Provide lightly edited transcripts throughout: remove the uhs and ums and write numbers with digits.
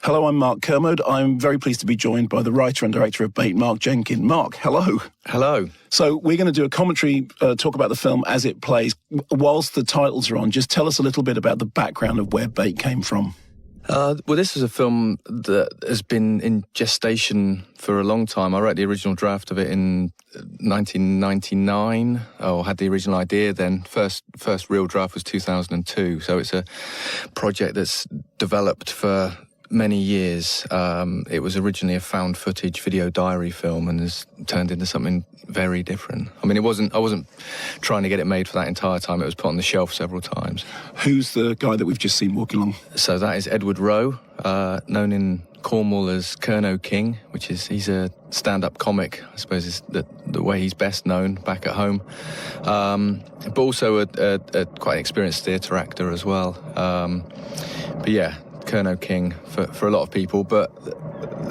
Hello, I'm Mark Kermode. I'm very pleased to be joined by the writer and director of Bait, Mark Jenkin. Mark, hello. Hello. So we're going to do a commentary, talk about the film as it plays. Whilst the titles are on, just tell us a little bit about the background of where Bait came from. Well, this is a film that has been in gestation for a long time. I wrote the original draft of it in 1999, or had the original idea then. First real draft was 2002, so it's a project that's developed for many years. It was originally a found footage video diary film and has turned into something very different. I mean, I wasn't trying to get it made for that entire time. It was put on the shelf several times. Who's the guy that we've just seen walking along? So that is Edward Rowe, known in Cornwall as Kermode King, he's a stand-up comic, I suppose is the way he's best known back at home. But also a quite experienced theatre actor as well. But yeah, Kermode King for a lot of people, but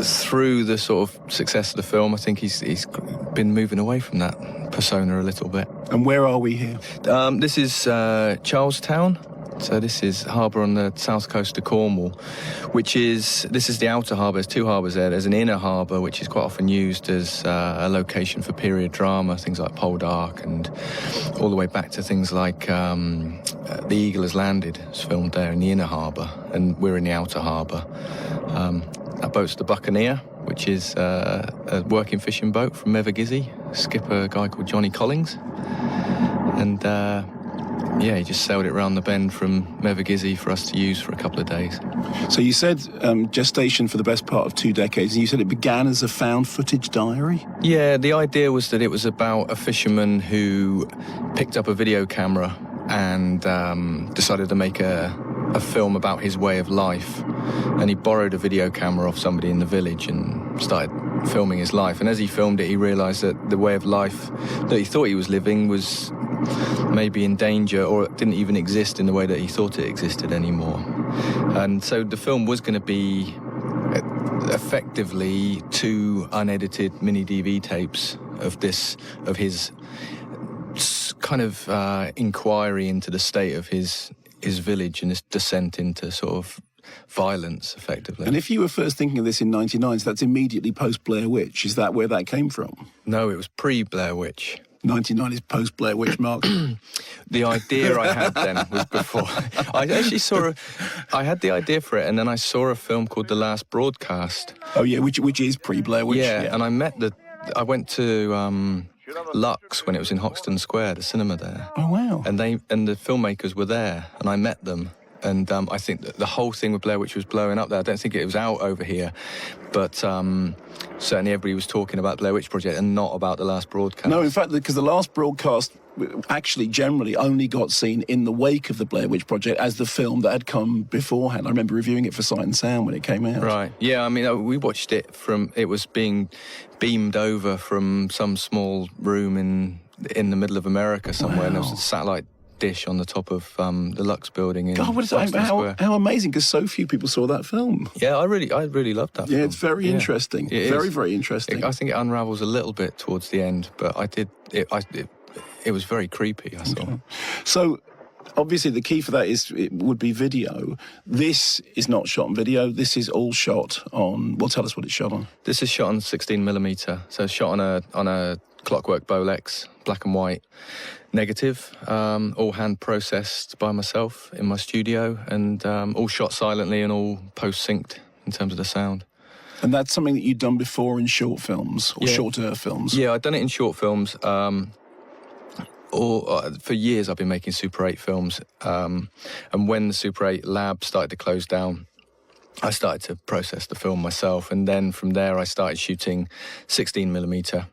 through the sort of success of the film, I think he's been moving away from that persona a little bit. And where are we here? This is Charlestown. So this is harbour on the south coast of Cornwall, this is the outer harbour. There's two harbours there. There's an inner harbour, which is quite often used as a location for period drama, things like Poldark, and all the way back to things like The Eagle Has Landed. It's filmed there in the inner harbour, and we're in the outer harbour. That boat's the Buccaneer, which is a working fishing boat from Mevergizzy, skipper, a guy called Johnny Collings. And he just sailed it round the bend from Mevergizzy for us to use for a couple of days. So you said gestation for the best part of 2 decades, and you said it began as a found footage diary? Yeah, the idea was that it was about a fisherman who picked up a video camera and decided to make a film about his way of life. And he borrowed a video camera off somebody in the village and started filming his life. And as he filmed it, he realised that the way of life that he thought he was living was maybe in danger, or it didn't even exist in the way that he thought it existed anymore. And so the film was going to be effectively 2 unedited mini DV tapes of his kind of inquiry into the state of his village and his descent into sort of violence, effectively. And if you were first thinking of this in 99, so that's immediately post-Blair Witch. Is that where that came from? No, it was pre-Blair Witch. 99 is post-Blair Witch, Mark. The idea I had then was before. I actually I had the idea for it, and then I saw a film called The Last Broadcast. Oh, yeah, which is pre-Blair Witch. Yeah, and I went to Lux when it was in Hoxton Square, the cinema there. Oh, wow. And the filmmakers were there, and I met them. And I think that the whole thing with Blair Witch was blowing up there. I don't think it was out over here. But certainly everybody was talking about Blair Witch Project and not about The Last Broadcast. No, in fact, because The Last Broadcast actually generally only got seen in the wake of the Blair Witch Project as the film that had come beforehand. I remember reviewing it for Sight and Sound when it came out. Right. Yeah, I mean, we watched it it was being beamed over from some small room in the middle of America somewhere. Wow. And there was a satellite dish on the top of the Lux building in Hoxton Square. How amazing, because so few people saw that film. Yeah, I really loved that film. Yeah, it's very interesting. It very, is. very interesting. I think it unravels a little bit towards the end, but it was very creepy, I thought. Okay. So, obviously, the key for that would be video. This is not shot on video. This is all shot on... Well, tell us what it's shot on. This is shot on 16mm, so shot on a clockwork Bolex, black and white negative, all hand processed by myself in my studio, and all shot silently and all post-synced in terms of the sound. And that's something that you'd done before in short films, or shorter films? Yeah, I'd done it in short films. For years I've been making Super 8 films, and when the Super 8 lab started to close down, I started to process the film myself, and then from there I started shooting 16mm,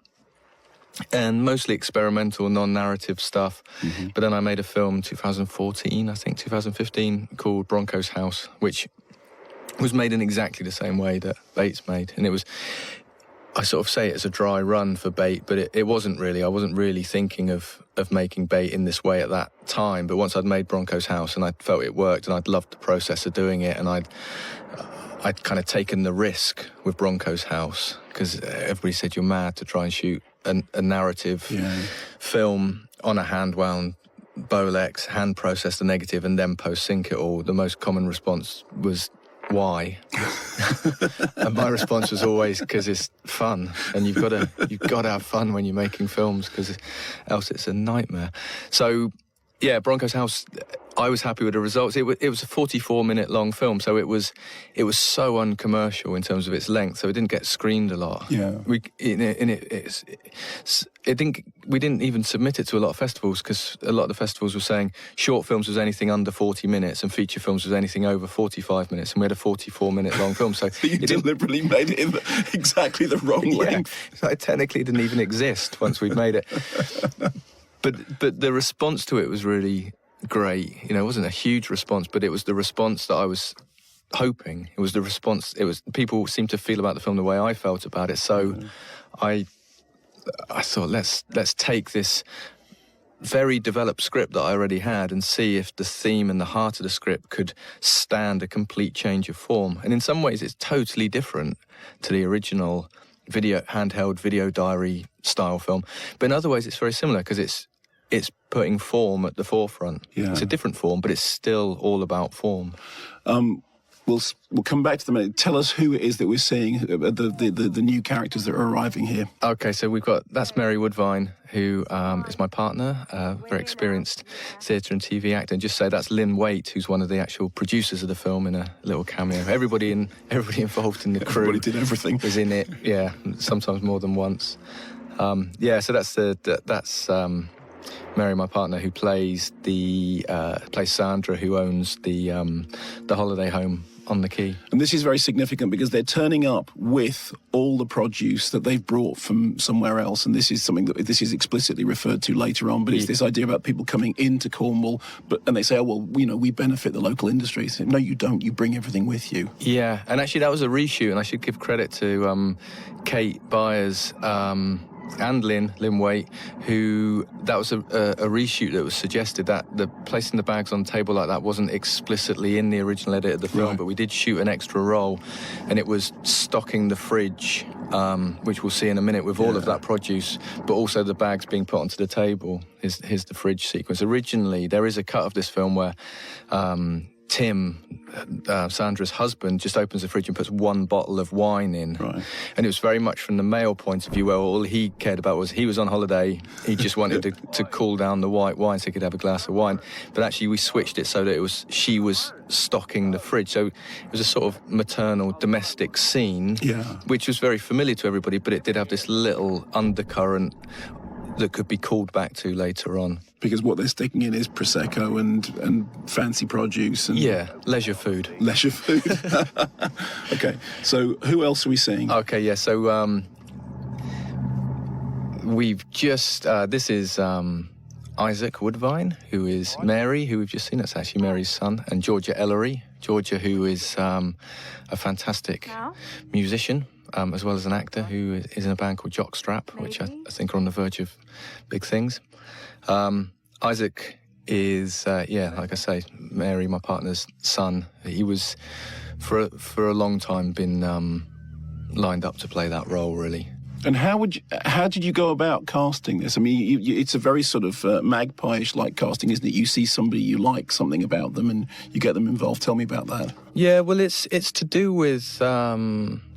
and mostly experimental, non-narrative stuff. Mm-hmm. But then I made a film 2015, called Bronco's House, which was made in exactly the same way that Bait's made, and it was... I sort of say it as a dry run for Bait, but it wasn't really. I wasn't really thinking of making Bait in this way at that time. But once I'd made Bronco's House and I felt it worked, and I'd loved the process of doing it, and I'd kind of taken the risk with Bronco's House, because everybody said you're mad to try and shoot a narrative film on a hand-wound Bolex, hand process the negative, and then post-sync it all. The most common response was why? And my response was always, because it's fun, and you've got to have fun when you're making films, because else it's a nightmare. So, yeah, Bronco's House, I was happy with the results. It was a 44-minute long film, so it was so uncommercial in terms of its length. So it didn't get screened a lot. Yeah, we didn't even submit it to a lot of festivals, because a lot of the festivals were saying short films was anything under 40 minutes and feature films was anything over 45 minutes, and we had a 44-minute long film. So you deliberately made it in exactly the wrong length. So it technically didn't even exist once we'd made it. But the response to it was really great. You know, it wasn't a huge response, but it was the response that I was hoping. It was the response. It was, people seemed to feel about the film the way I felt about it. So I thought, let's take this very developed script that I already had and see if the theme and the heart of the script could stand a complete change of form. And in some ways, it's totally different to the original handheld video diary style film. But in other ways, it's very similar, because it's putting form at the forefront. Yeah. It's a different form, but it's still all about form. We'll come back to them. Tell us who it is that we're seeing, the new characters that are arriving here. Okay, so that's Mary Woodvine, who is my partner, very experienced theatre and TV actor. And just say that's Lynn Waite, who's one of the actual producers of the film, in a little cameo. Everybody involved in the crew. Everybody did everything. Was in it, yeah, sometimes more than once. So that's Mary, my partner, who plays Sandra, who owns the holiday home on the quay. And this is very significant, because they're turning up with all the produce that they've brought from somewhere else, and this is something that this is explicitly referred to later on, but it's this idea about people coming into Cornwall, and they say, oh, well, we benefit the local industry. So, no, you don't. You bring everything with you. Yeah, and actually that was a reshoot, and I should give credit to Kate Byers, and Lynn Waite, that was a reshoot that was suggested, that the placing the bags on the table like that wasn't explicitly in the original edit of the film, but we did shoot an extra roll, and it was stocking the fridge, which we'll see in a minute, with all of that produce, but also the bags being put onto the table. Here's the fridge sequence. Originally, there is a cut of this film where Tim, Sandra's husband, just opens the fridge and puts one bottle of wine in. Right. And it was very much from the male point of view, where all he cared about was he was on holiday. He just wanted to cool down the white wine so he could have a glass of wine. But actually we switched it so that she was stocking the fridge. So it was a sort of maternal, domestic scene, which was very familiar to everybody, but it did have this little undercurrent that could be called back to later on. Because what they're sticking in is Prosecco and fancy produce. And leisure food. Leisure food. Okay, so who else are we seeing? Okay, yeah, so we've just, this is Isaac Woodvine, who is Mary, who we've just seen. That's actually Mary's son. And Georgia Ellery. Georgia, who is a fantastic musician, as well as an actor, who is in a band called Jockstrap, which I think are on the verge of big things. Isaac is, like I say, Mary, my partner's son. He was, for a long time, been lined up to play that role, really. And how did you go about casting this? I mean, it's a very sort of magpie-ish like casting, isn't it? You see somebody you like, something about them, and you get them involved. Tell me about that. Yeah, well, it's to do with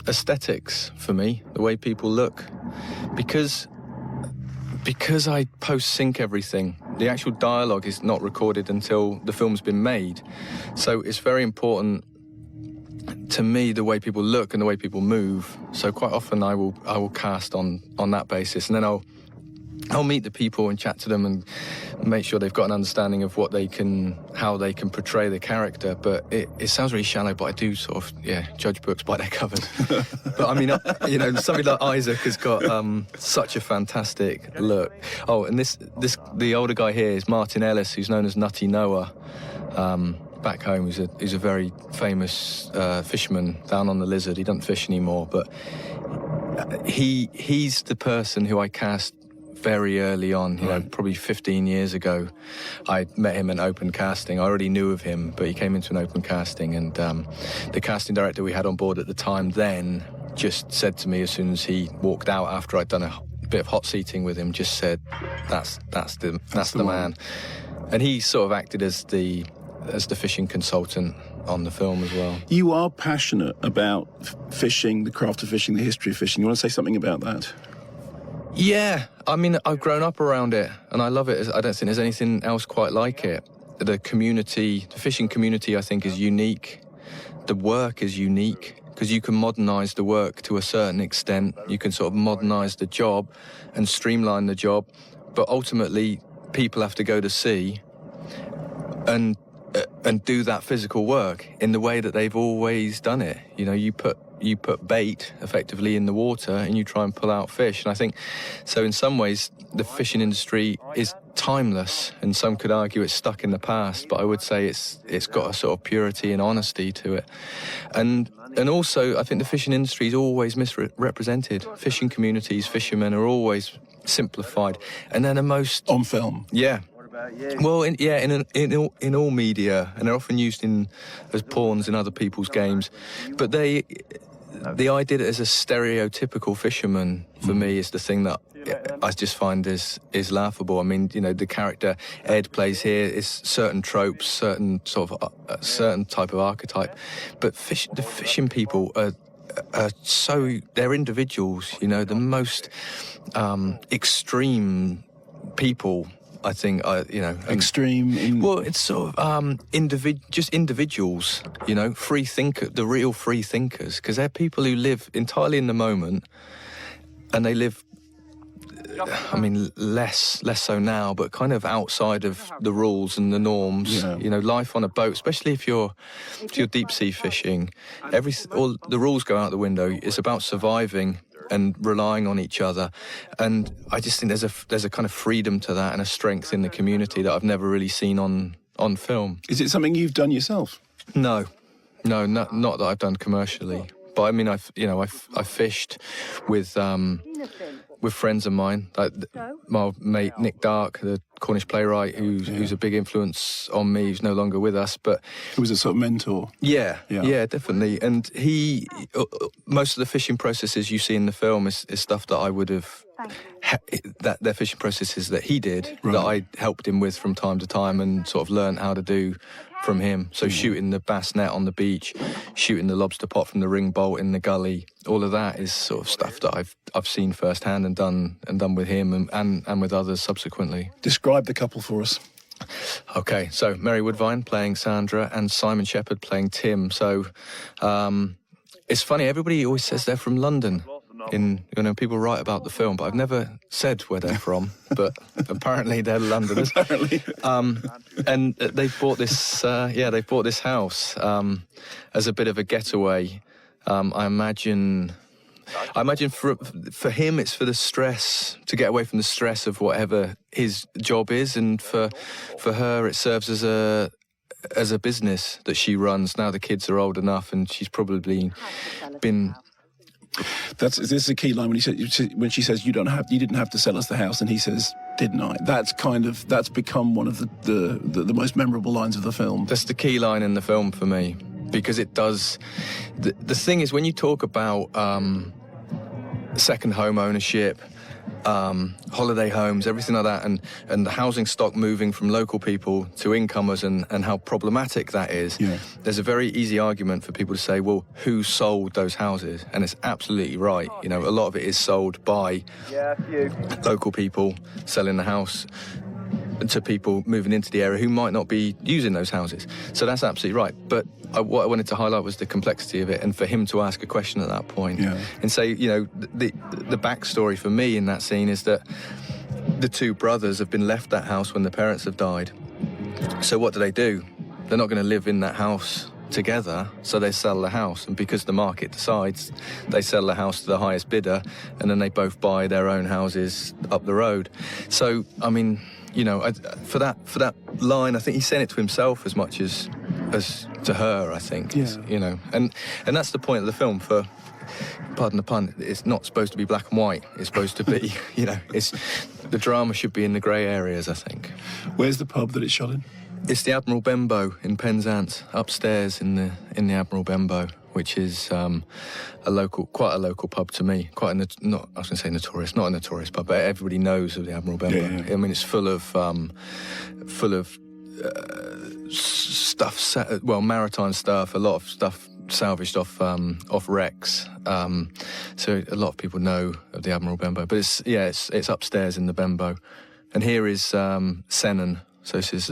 aesthetics for me, the way people look, because I post-sync everything. The actual dialogue is not recorded until the film's been made, so it's very important to me the way people look and the way people move. So quite often I will cast on that basis, and then I'll meet the people and chat to them and make sure they've got an understanding of how they can portray the character. But it sounds really shallow, but I do sort of judge books by their covers. But I mean, somebody like Isaac has got such a fantastic look. Oh, and the older guy here is Martin Ellis, who's known as Nutty Noah. Back home, he's a very famous fisherman down on the Lizard. He doesn't fish anymore, but he's the person who I cast very early on, probably 15 years ago. I met him in open casting. I already knew of him, but he came into an open casting, and the casting director we had on board at the time then just said to me as soon as he walked out after I'd done a bit of hot seating with him, just said, that's the man. And he sort of acted as the fishing consultant on the film as well. You are passionate about fishing, the craft of fishing, the history of fishing. You want to say something about that? Yeah, I mean, I've grown up around it, and I love it. I don't think there's anything else quite like it. The community, the fishing community, I think, is unique. The work is unique, because you can modernise the work to a certain extent. You can sort of modernise the job and streamline the job, but ultimately, people have to go to sea and do that physical work in the way that they've always done it. You know, you put bait effectively in the water and you try and pull out fish. And I think, so in some ways, the fishing industry is timeless, and some could argue it's stuck in the past, but I would say it's got a sort of purity and honesty to it. And also, I think the fishing industry is always misrepresented. Fishing communities, fishermen are always simplified, and then the most on film. Yeah. Well, in all media, and they're often used as pawns in other people's games. But the idea that as a stereotypical fisherman, for me, is the thing that I just find is laughable. I mean, you know, the character Ed plays here is certain tropes, certain sort of certain type of archetype. But the fishing people are so, they're individuals. You know, the most extreme people, I think, you know... Extreme? Well, it's sort of just individuals, you know, the real free thinkers, because they're people who live entirely in the moment, and they live, I mean, less so now, but kind of outside of the rules and the norms. Yeah. You know, life on a boat, especially if you're deep sea fishing, all the rules go out the window. It's about surviving and relying on each other, and I just think there's a kind of freedom to that and a strength in the community that I've never really seen on film. Is it something you've done yourself? No, not that I've done commercially, but I mean, I've fished with friends of mine, like my mate Nick Dark, the Cornish playwright, who's a big influence on me. He's no longer with us, but he was a sort of mentor. Yeah, definitely. And most of the fishing processes you see in the film is stuff that I would have, that they're fishing processes that he did, right, that I helped him with from time to time and sort of learned how to do from him. So shooting the bass net on the beach, shooting the lobster pot from the ring bolt in the gully, all of that is sort of stuff that I've seen firsthand and done with him and with others subsequently. Describe the couple for us. Okay, so Mary Woodvine playing Sandra and Simon Shepherd playing Tim. So it's funny, everybody always says they're from London. People write about the film, but I've never said where they're from. But apparently they're Londoners. Apparently, and they've bought this. They've bought this house as a bit of a getaway. I imagine for him it's for the stress, to get away from the stress of whatever his job is, and for her it serves as a business that she runs. Now the kids are old enough, and she's probably been. This is a key line when she says you didn't have to sell us the house, and he says, didn't I? That's become one of the most memorable lines of the film. That's the key line in the film for me, because it does. The thing is, when you talk about second home ownership, holiday homes, everything like that, and the housing stock moving from local people to incomers, and how problematic that is, there's a very easy argument for people to say, well, who sold those houses? And it's absolutely right. You know, a lot of it is sold by local people selling the house to people moving into the area who might not be using those houses. So that's absolutely right. But what I wanted to highlight was the complexity of it, and for him to ask a question at that point and say, you know, the backstory for me in that scene is that the two brothers have been left that house when the parents have died. So what do? They're not going to live in that house together, so they sell the house, and because the market decides, they sell the house to the highest bidder, and then they both buy their own houses up the road. So, I mean, you know, for that line, I think he's saying it to himself as much as to her, I think. You know, and that's the point of the film. For, pardon the pun, it's not supposed to be black and white. It's supposed to be, you know, the drama should be in the grey areas, I think. Where's the pub that it's shot in? It's the Admiral Benbow in Penzance, upstairs in the Admiral Benbow, which is quite a local pub to me. Not a notorious pub, but everybody knows of the Admiral Benbow. I mean, it's full of maritime stuff, a lot of stuff salvaged off wrecks. So a lot of people know of the Admiral Benbow, but it's upstairs in the Benbow, and here is Sennen. So this is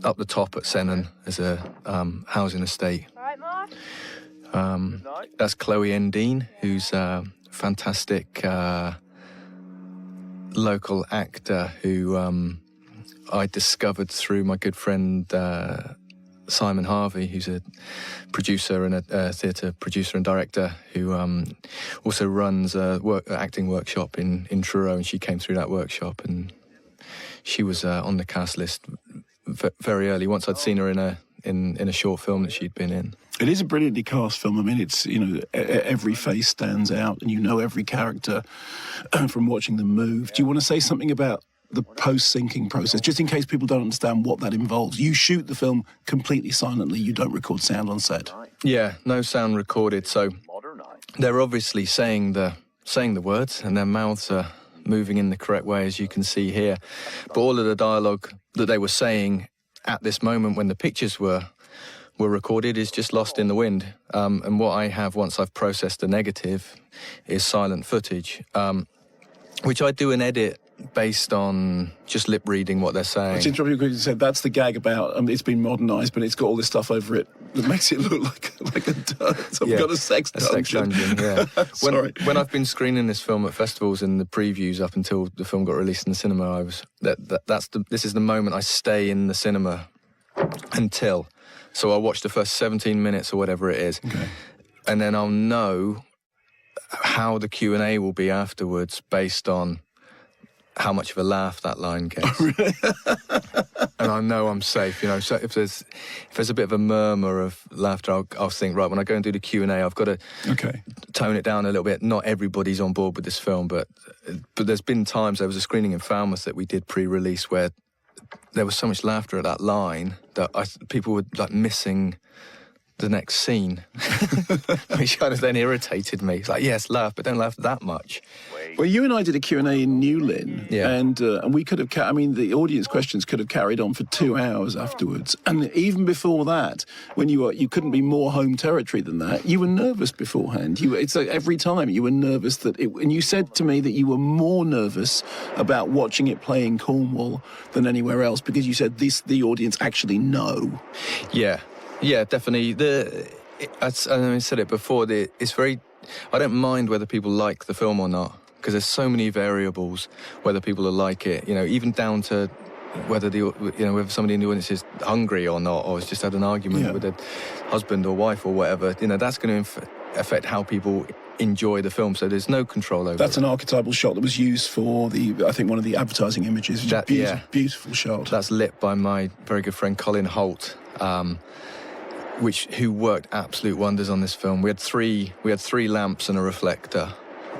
up the top at Sennen. There's a housing estate. Right, Mark? That's Chloe Endine, who's a fantastic local actor who I discovered through my good friend Simon Harvey, who's a producer and a theatre producer and director who also runs a acting workshop in Truro, and she came through that workshop, and she was on the cast list very early, once I'd seen her in a short film that she'd been in. It is a brilliantly cast film. I mean, it's, every face stands out and you know every character from watching them move. Do you want to say something about the post-syncing process, just in case people don't understand what that involves? You shoot the film completely silently. You don't record sound on set. Yeah, no sound recorded. So they're obviously saying the words, and their mouths are moving in the correct way, as you can see here. But all of the dialogue that they were saying at this moment when the pictures were recorded is just lost in the wind. And what I have, once I've processed the negative, is silent footage, which I do an edit based on just lip reading what they're saying. It's interesting because you said that's the gag about it's been modernised, but it's got all this stuff over it that makes it look like I've got a sex dungeon. Yeah. Sorry. When I've been screening this film at festivals and the previews up until the film got released in the cinema, this is the moment I stay in the cinema until. So I'll watch the first 17 minutes or whatever it is, and then I'll know how the Q&A will be afterwards based on how much of a laugh that line gets. And I know I'm safe, So if there's a bit of a murmur of laughter, I'll think, right, when I go and do the Q&A, I've got to tone it down a little bit. Not everybody's on board with this film, but there's been times, there was a screening in Falmouth that we did pre-release where there was so much laughter at that line that people were missing the next scene, which kind of then irritated me. It's like, yes, laugh, but don't laugh that much. Well, you and I did a Q&A in New Lynn, yeah. and we could have, the audience questions could have carried on for 2 hours afterwards. And even before that, when you couldn't be more home territory than that, you were nervous beforehand. It's like every time you were nervous and you said to me that you were more nervous about watching it play in Cornwall than anywhere else because you said the audience actually know. Yeah, definitely. I said it before. It's very. I don't mind whether people like the film or not, because there's so many variables whether people will like it. Even down to whether whether somebody in the audience is hungry or not, or has just had an argument with their husband or wife or whatever. That's going to affect how people enjoy the film. So there's no control over. That's an archetypal shot that was used for I think one of the advertising images. Beautiful shot. That's lit by my very good friend Colin Holt. Who worked absolute wonders on this film. We had three lamps and a reflector,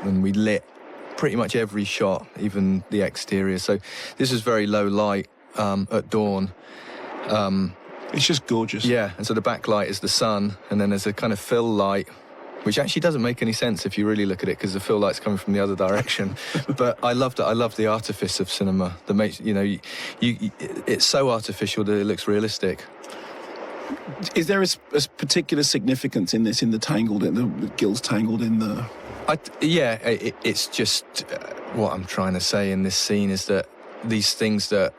and we lit pretty much every shot, even the exterior. So this was very low light at dawn. It's just gorgeous. Yeah, and so the backlight is the sun, and then there's a kind of fill light, which actually doesn't make any sense if you really look at it, because the fill light's coming from the other direction. But I loved it. I love the artifice of cinema that makes it's so artificial that it looks realistic. Is there a particular significance in this, in the Gills tangled in the... It's just what I'm trying to say in this scene is that these things that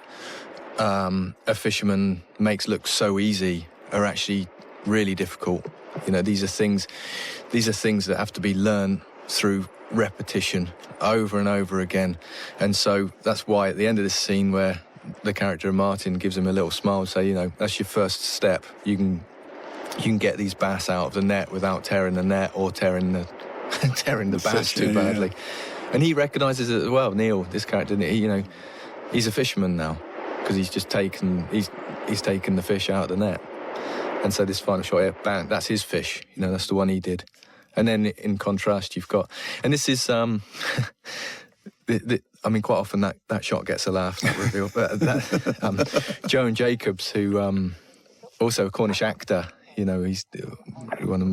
a fisherman makes look so easy are actually really difficult. These are things that have to be learned through repetition over and over again. And so that's why at the end of this scene where the character of Martin gives him a little smile and say, that's your first step. You can get these bass out of the net without tearing the net or tearing the bass too badly. Yeah. And he recognises it as well. Neil, this character, he's a fisherman now because he's just taken the fish out of the net. And so this final shot, bang, that's his fish. That's the one he did. And then in contrast, you've got, and this is quite often that shot gets a laugh, that reveal. But Joan Jacobs, who also a Cornish actor, he's one of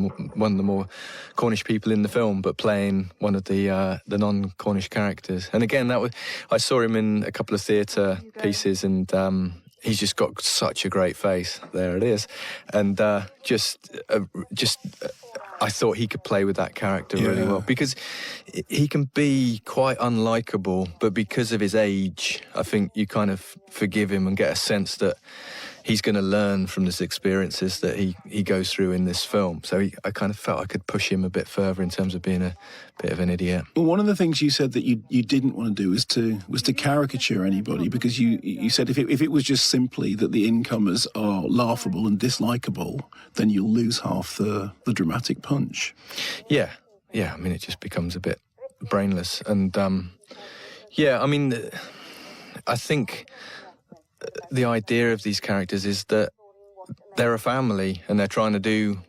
the more Cornish people in the film, but playing one of the non-Cornish characters. And again, I saw him in a couple of theatre pieces, and he's just got such a great face. There it is. And I thought he could play with that character really well, because he can be quite unlikable, but because of his age, I think you kind of forgive him and get a sense that he's going to learn from the experiences that he goes through in this film. So I kind of felt I could push him a bit further in terms of being a bit of an idiot. Well, one of the things you said that you didn't want to do was to caricature anybody, because you said if it was just simply that the incomers are laughable and dislikable, then you'll lose half the dramatic punch. Yeah. I mean, it just becomes a bit brainless. And I mean, I think the idea of these characters is that they're a family and they're trying to do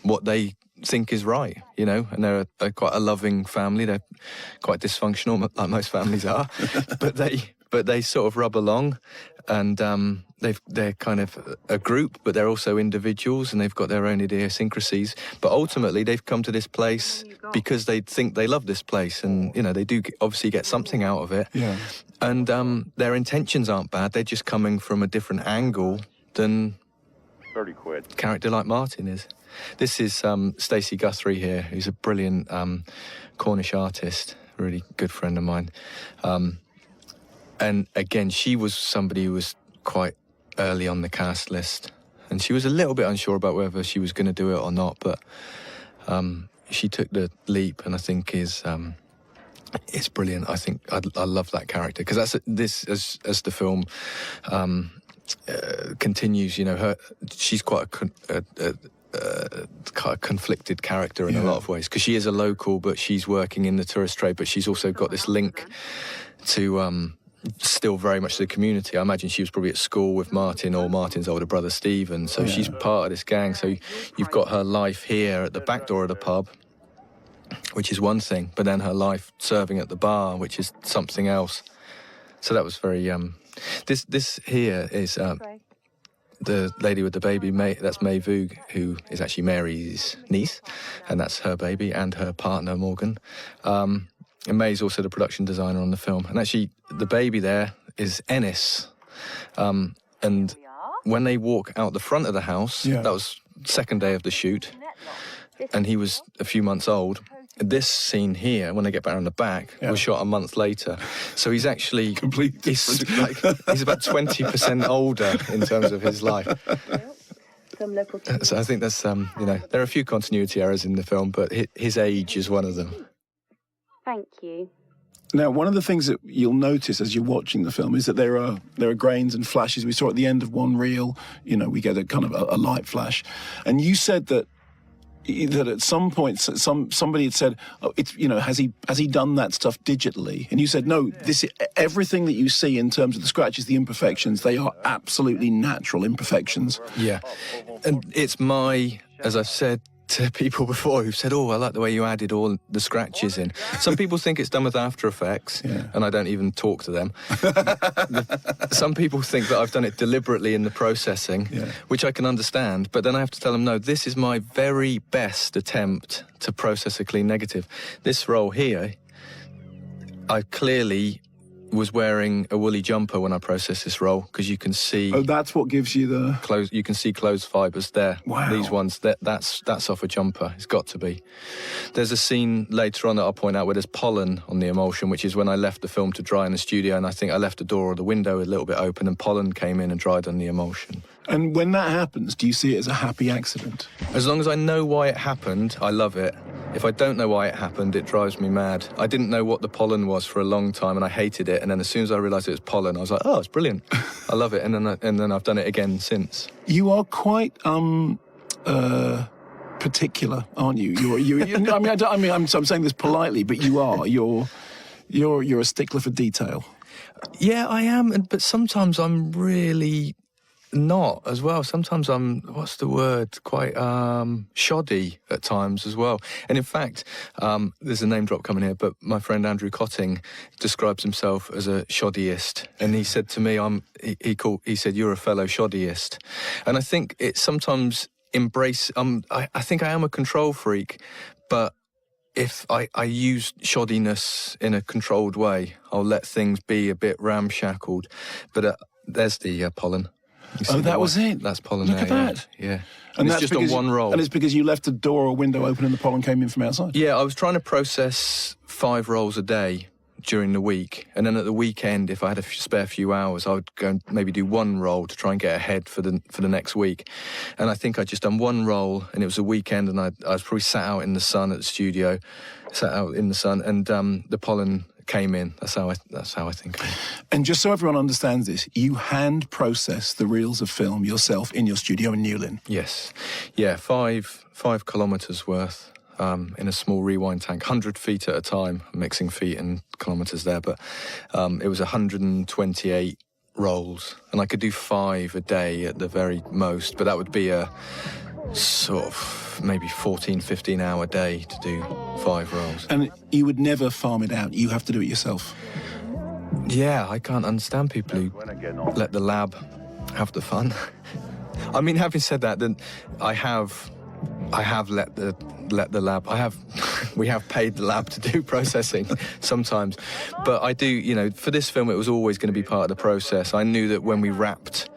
what they think is right, you know, and they're quite a loving family. They're quite dysfunctional, like most families are, but they sort of rub along, and they're kind of a group, but they're also individuals, and they've got their own idiosyncrasies. But ultimately, they've come to this place because they think they love this place, and you know they do obviously get something out of it. Yeah. And their intentions aren't bad. They're just coming from a different angle than 30 quid. A character like Martin is. This is Stacey Guthrie here, who's a brilliant Cornish artist, a really good friend of mine. And again, she was somebody who was quite early on the cast list. And she was a little bit unsure about whether she was going to do it or not, but she took the leap, and I think it's brilliant. I think I love that character, because as the film continues, you know, she's quite a kind of conflicted character in a lot of ways, because she is a local, but she's working in the tourist trade, but she's also got this link to still very much the community. I imagine she was probably at school with Martin or Martin's older brother Stephen, so she's part of this gang. So you've got her life here at the back door of the pub, which is one thing, but then her life serving at the bar, which is something else. So that was very... This here is the lady with the baby, that's May Voog, who is actually Mary's niece, and that's her baby and her partner, Morgan. And May's also the production designer on the film. And actually, the baby there is Ennis. And when they walk out the front of the house, that was second day of the shoot, and he was a few months old. This scene here, when they get back on the back, was shot a month later. So he's actually... Completely he's about 20% older in terms of his life. So I think that's, you know, there are a few continuity errors in the film, but his age is one of them. Thank you. Now, one of the things that you'll notice as you're watching the film is that there are grains and flashes. We saw at the end of one reel, you know, we get a kind of a light flash. And you said that at some point somebody had said, oh, it's, you know, has he done that stuff digitally? And you said no, everything that you see in terms of the scratches, the imperfections, they are absolutely natural imperfections. Yeah, and it's as I've said to people before who've said, oh, I like the way you added all the scratches in. Some people think it's done with After Effects, and I don't even talk to them. Some people think that I've done it deliberately in the processing, which I can understand, but then I have to tell them, no, this is my very best attempt to process a clean negative. This roll here, I clearly was wearing a woolly jumper when I processed this roll, because you can see... Oh, that's what gives you the... You can see clothes fibres there. Wow. These ones, that's off a jumper. It's got to be. There's a scene later on that I'll point out where there's pollen on the emulsion, which is when I left the film to dry in the studio, and I think I left the door or the window a little bit open, and pollen came in and dried on the emulsion. And when that happens, do you see it as a happy accident? As long as I know why it happened, I love it. If I don't know why it happened, it drives me mad. I didn't know what the pollen was for a long time, and I hated it. And then as soon as I realised it was pollen, I was like, oh, it's brilliant. I love it. And then I've done it again since. You are quite particular, aren't you? I'm saying this politely, but you are. You're a stickler for detail. Yeah, I am. But sometimes I'm really not as well. Sometimes I'm, what's the word, quite shoddy at times as well. And in fact, there's a name drop coming here, but my friend Andrew Cotting describes himself as a shoddyist. And he said to me, he said, you're a fellow shoddyist. And I think it's sometimes I think I am a control freak, but if I use shoddiness in a controlled way, I'll let things be a bit ramshackled. But there's the pollen. You see Oh, the that one? was it. That's pollen Look there, at that. Yeah. And it's that's just on because one roll. And it's because you left a door or window open and the pollen came in from outside. Yeah, I was trying to process 5 rolls a day during the week, and then at the weekend, if I had a spare few hours, I would go and maybe do 1 roll to try and get ahead for the next week. And I think I'd just done 1 roll, and it was a weekend, and I was probably sat out in the sun at the studio, and the pollen came in. That's how I think of it. And just so everyone understands this, you hand process the reels of film yourself in your studio in Newlyn. Yes, yeah, 5 kilometres worth. In a small rewind tank, 100 feet at a time, mixing feet and kilometres there, but it was 128 rolls, and I could do 5 a day at the very most, but that would be a sort of maybe 14, 15 hour day to do 5 rolls. And you would never farm it out. You have to do it yourself. Yeah, I can't understand people who let the lab have the fun. I mean, having said that, then I have let the lab. We have paid the lab to do processing sometimes, but I do. For this film, it was always going to be part of the process. I knew that when we wrapped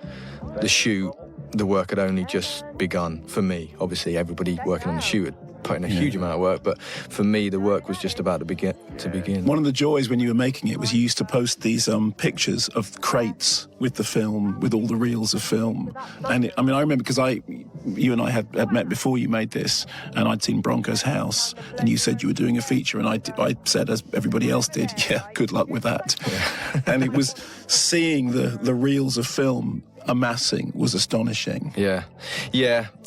the shoot, the work had only just begun for me. Obviously, everybody working on the shoot had put in a huge amount of work, but for me, the work was just about to begin. One of the joys when you were making it was you used to post these pictures of crates with the film, with all the reels of film. And I remember because you and I had met before you made this, and I'd seen Bronco's house, and you said you were doing a feature, and I said, as everybody else did, yeah, good luck with that. Yeah. And it was seeing the reels of film amassing was astonishing. Yeah.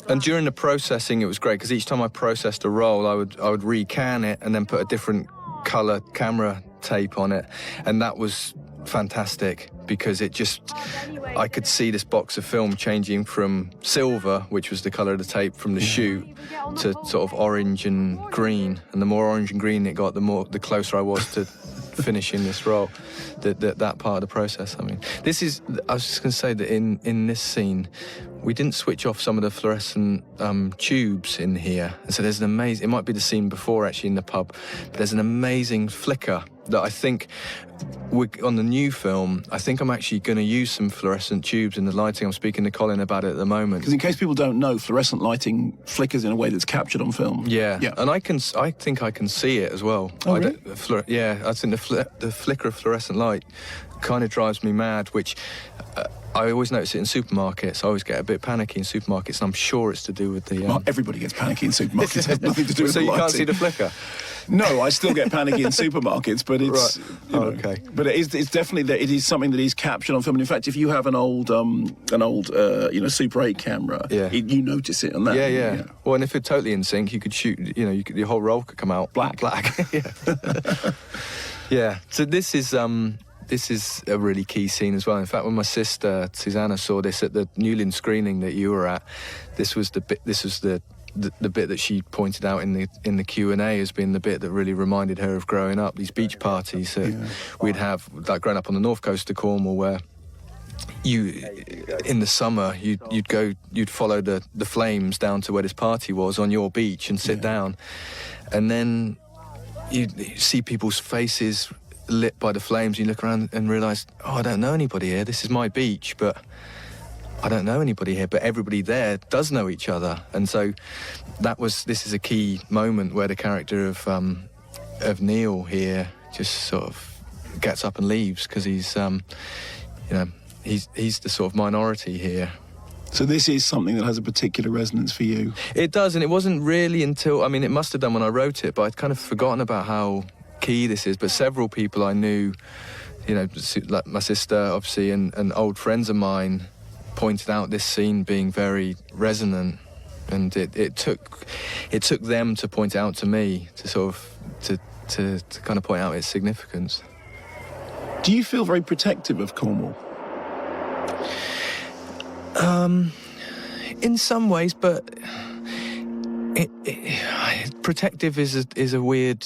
And during the processing, it was great because each time I processed a roll, I would recan it and then put a different colour camera tape on it, and that was fantastic because I could see this box of film changing from silver, which was the colour of the tape from the shoot, to sort of orange and green, and the more orange and green it got, the closer I was to finishing this roll, that part of the process. I mean, I was just going to say that in this scene, we didn't switch off some of the fluorescent tubes in here, and so there's an amazing, it might be the scene before actually in the pub, but there's an amazing flicker that I think on the new film, I think I'm actually going to use some fluorescent tubes in the lighting. I'm speaking to Colin about it at the moment. Because in case people don't know, fluorescent lighting flickers in a way that's captured on film. Yeah. And I think I can see it as well. Oh, really? I think the flicker of fluorescent light kind of drives me mad, which I always notice it in supermarkets. I always get a bit panicky in supermarkets, and I'm sure it's to do with the... Well, everybody gets panicky in supermarkets. It has nothing to do with the lighting. So you can't see the flicker? No, I still get panicky in supermarkets, but it's... Right. Okay. But it's definitely that it is something that is captured on film. And in fact, if you have an old Super 8 camera, you notice it on that. Yeah. Well, and if it's totally in sync, you could shoot, your whole roll could come out black. Yeah. Yeah. So this is a really key scene as well. In fact, when my sister Susanna saw this at the Newlyn screening that you were at, this was the bit that she pointed out in the Q&A as being the bit that really reminded her of growing up. These beach parties that we'd have, like growing up on the north coast of Cornwall, where in the summer you'd follow the flames down to where this party was on your beach and sit down, and then you see people's faces lit by the flames. You look around and realise, I don't know anybody here. This is my beach, but I don't know anybody here. But everybody there does know each other, and so this is a key moment where the character of Neil here just sort of gets up and leaves because he's the sort of minority here. So this is something that has a particular resonance for you. It does, and it wasn't really until, it must have done when I wrote it, but I'd kind of forgotten about how key this is. But several people I knew, like my sister, obviously, and old friends of mine pointed out this scene being very resonant, and it took them to point out to me to sort of to kind of point out its significance. Do you feel very protective of Cornwall? In some ways, but protective is a weird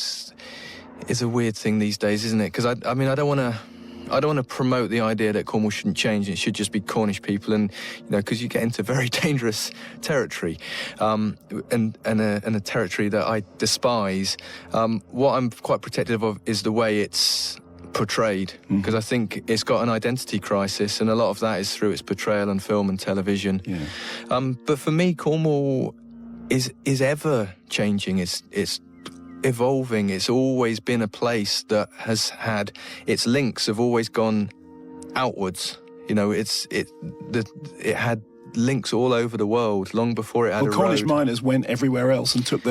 thing these days, isn't it? Because I don't want to promote the idea that Cornwall shouldn't change. It should just be Cornish people, and because you get into very dangerous territory, and a territory that I despise. What I'm quite protective of is the way it's portrayed, because I think it's got an identity crisis, and a lot of that is through its portrayal on film and television. But for me, Cornwall is ever changing. It's evolving. It's always been a place that has had its links have always gone outwards. You know, it had links all over the world long before it had a road. Cornish miners went everywhere else and took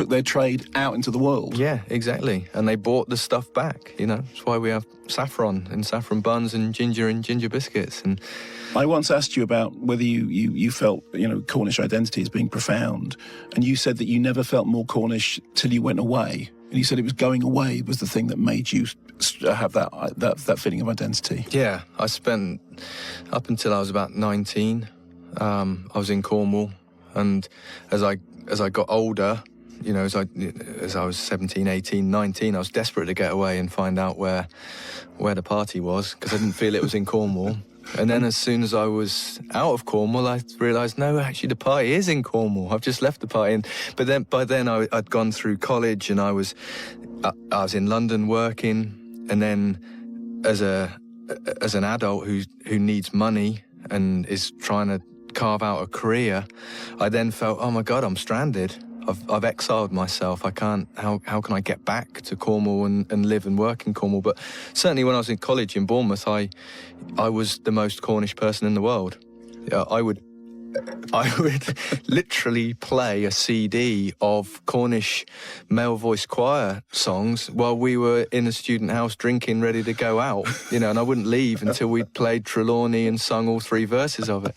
their trade out into the world. Yeah, exactly. And they brought the stuff back, you know. That's why we have saffron and saffron buns and ginger biscuits. And I once asked you about whether you felt, you know, Cornish identity as being profound, and you said that you never felt more Cornish till you went away. And you said it was going away was the thing that made you have that feeling of identity. Yeah, I spent up until I was about 19. I was in Cornwall, and as I got older, you know, as I was 17, 18, 19, I was desperate to get away and find out where the party was, because I didn't feel it was in Cornwall. And then as soon as I was out of Cornwall, I realised, no, actually the party is in Cornwall. I've just left the party. But then by then I'd gone through college, and I was in London working, and then as an adult who needs money and is trying to carve out a career, I then felt, oh my God, I'm stranded. I've exiled myself. I can't. How can I get back to Cornwall and live and work in Cornwall? But certainly when I was in college in Bournemouth, I was the most Cornish person in the world. I would literally play a CD of Cornish male voice choir songs while we were in a student house drinking, ready to go out. You know, and I wouldn't leave until we'd played Trelawney and sung all 3 verses of it.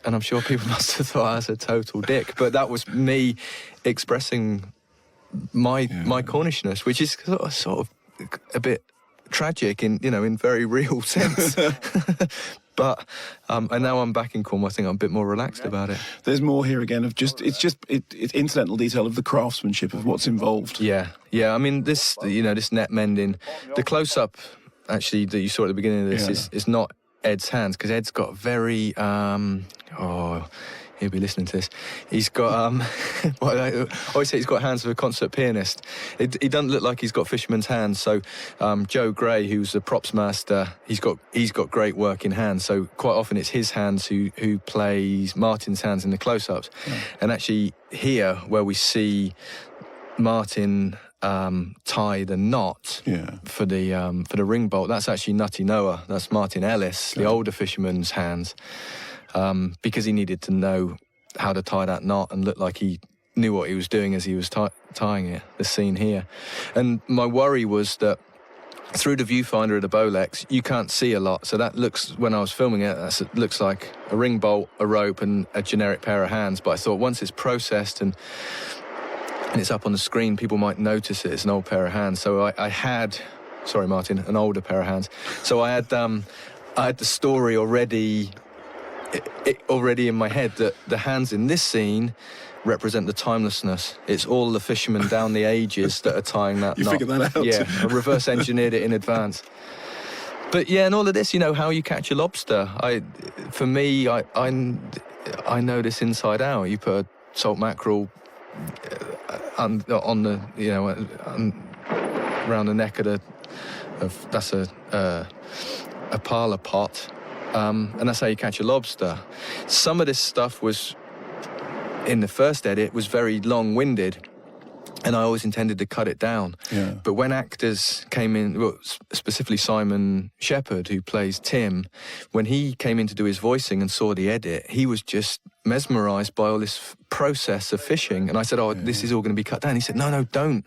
And I'm sure people must have thought I was a total dick, but that was me expressing my Cornishness, which is sort of a bit tragic in very real sense. But and now I'm back in Cornwall, I think I'm a bit more relaxed about it. There's more here again of it's incidental detail of the craftsmanship of what's involved. Yeah. I mean, this net mending, the close up actually that you saw at the beginning of this is not Ed's hands, because Ed's got very he'll be listening to this. He's got I always say he's got hands of a concert pianist. He doesn't look like he's got fisherman's hands. So Joe Gray, who's the props master, he's got great working hands. So quite often it's his hands who plays Martin's hands in the close-ups. And actually here, where we see Martin tie the knot for the ring bolt, that's actually Nutty Noah. That's Martin Ellis, the older fisherman's hands, because he needed to know how to tie that knot and look like he knew what he was doing as he was tying it. The scene here, and my worry was that through the viewfinder of the Bolex, you can't see a lot. So that looks, when I was filming it, it looks like a ring bolt, a rope, and a generic pair of hands. But I thought once it's processed and it's up on the screen, people might notice it. It's an old pair of hands. So I had, sorry Martin, an older pair of hands. So I had the story already in my head that the hands in this scene represent the timelessness. It's all the fishermen down the ages that are tying that knot. You figured that out? Yeah, I reverse engineered it in advance. But yeah, and all of this, how you catch a lobster. For me, I know this inside out. You put a salt mackerel on the around the neck of that's a parlour pot, and that's how you catch a lobster. Some of this stuff was in the first edit was very long-winded, and I always intended to cut it down. Yeah. But when actors came in, specifically Simon Shepherd, who plays Tim, when he came in to do his voicing and saw the edit, he was just mesmerised by all this process of fishing. And I said, this is all going to be cut down. He said, no, don't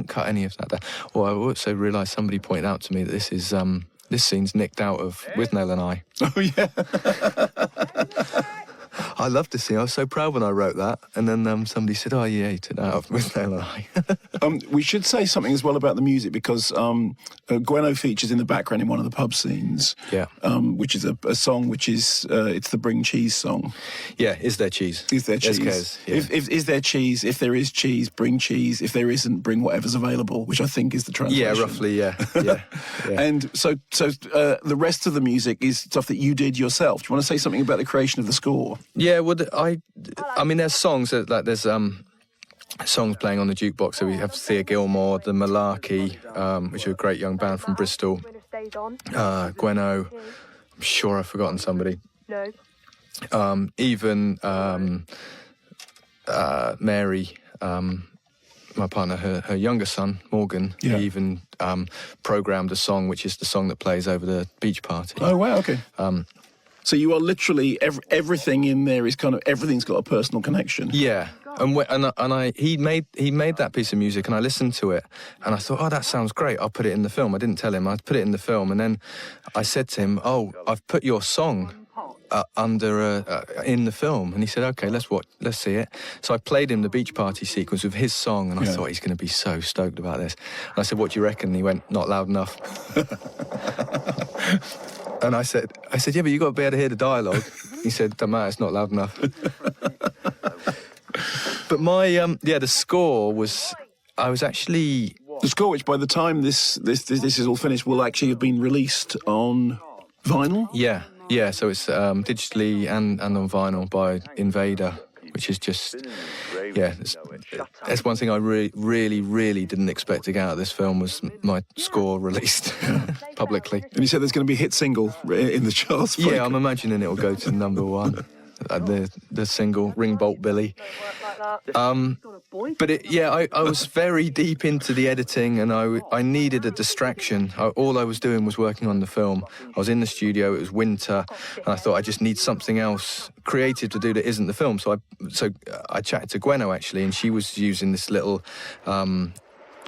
cut any of that down. Well, I also realised somebody pointed out to me that this scene's nicked out of Withnail and I. Oh, yeah. I loved this scene. I was so proud when I wrote that. And then somebody said, oh, yeah, you took that out with Withnail and I. We should say something as well about the music, because Gwenno features in the background in one of the pub scenes, which is a song which is, it's the Bring Cheese song. Yeah, Is There Cheese? Is There Cheese? Is there cheese? If there is cheese, bring cheese. If there isn't, bring whatever's available, which I think is the translation. Yeah, roughly, yeah. And so the rest of the music is stuff that you did yourself. Do you want to say something about the creation of the score? Yeah, well, I mean, there's songs that there's songs playing on the jukebox. So we have Thea Gilmore, the Malarkey, which are a great young band from Bristol. Gweno, I'm sure I've forgotten somebody. Even Mary, my partner, her younger son, Morgan, he even programmed a song, which is the song that plays over the beach party. Oh, wow, okay. So you are literally, everything in there is kind of, everything's got a personal connection. Yeah. He made that piece of music, and I listened to it, and I thought, oh, that sounds great. I'll put it in the film. I didn't tell him. I put it in the film, and then I said to him, oh, I've put your song in the film, and he said, okay, let's see it. So I played him the beach party sequence with his song, and I thought, he's going to be so stoked about this. And I said, what do you reckon? And he went, not loud enough. And I said, yeah, but you got to be able to hear the dialogue. He said, don't matter, it's not loud enough. But my the score was, I was actually, the score, which by the time this is all finished, will actually have been released on vinyl. Yeah, so it's digitally and on vinyl by Invader, which is just, that's one thing I really didn't expect to get out of this film, was my score released publicly. And you said there's going to be a hit single in the charts. Yeah, I'm imagining it'll go to number one. The single Ringbolt Billy. But I was very deep into the editing, and I needed a distraction. All I was doing was working on the film. I was in the studio, it was winter, and I thought I just need something else creative to do that isn't the film. So I chatted to Gweno, actually, and she was using this little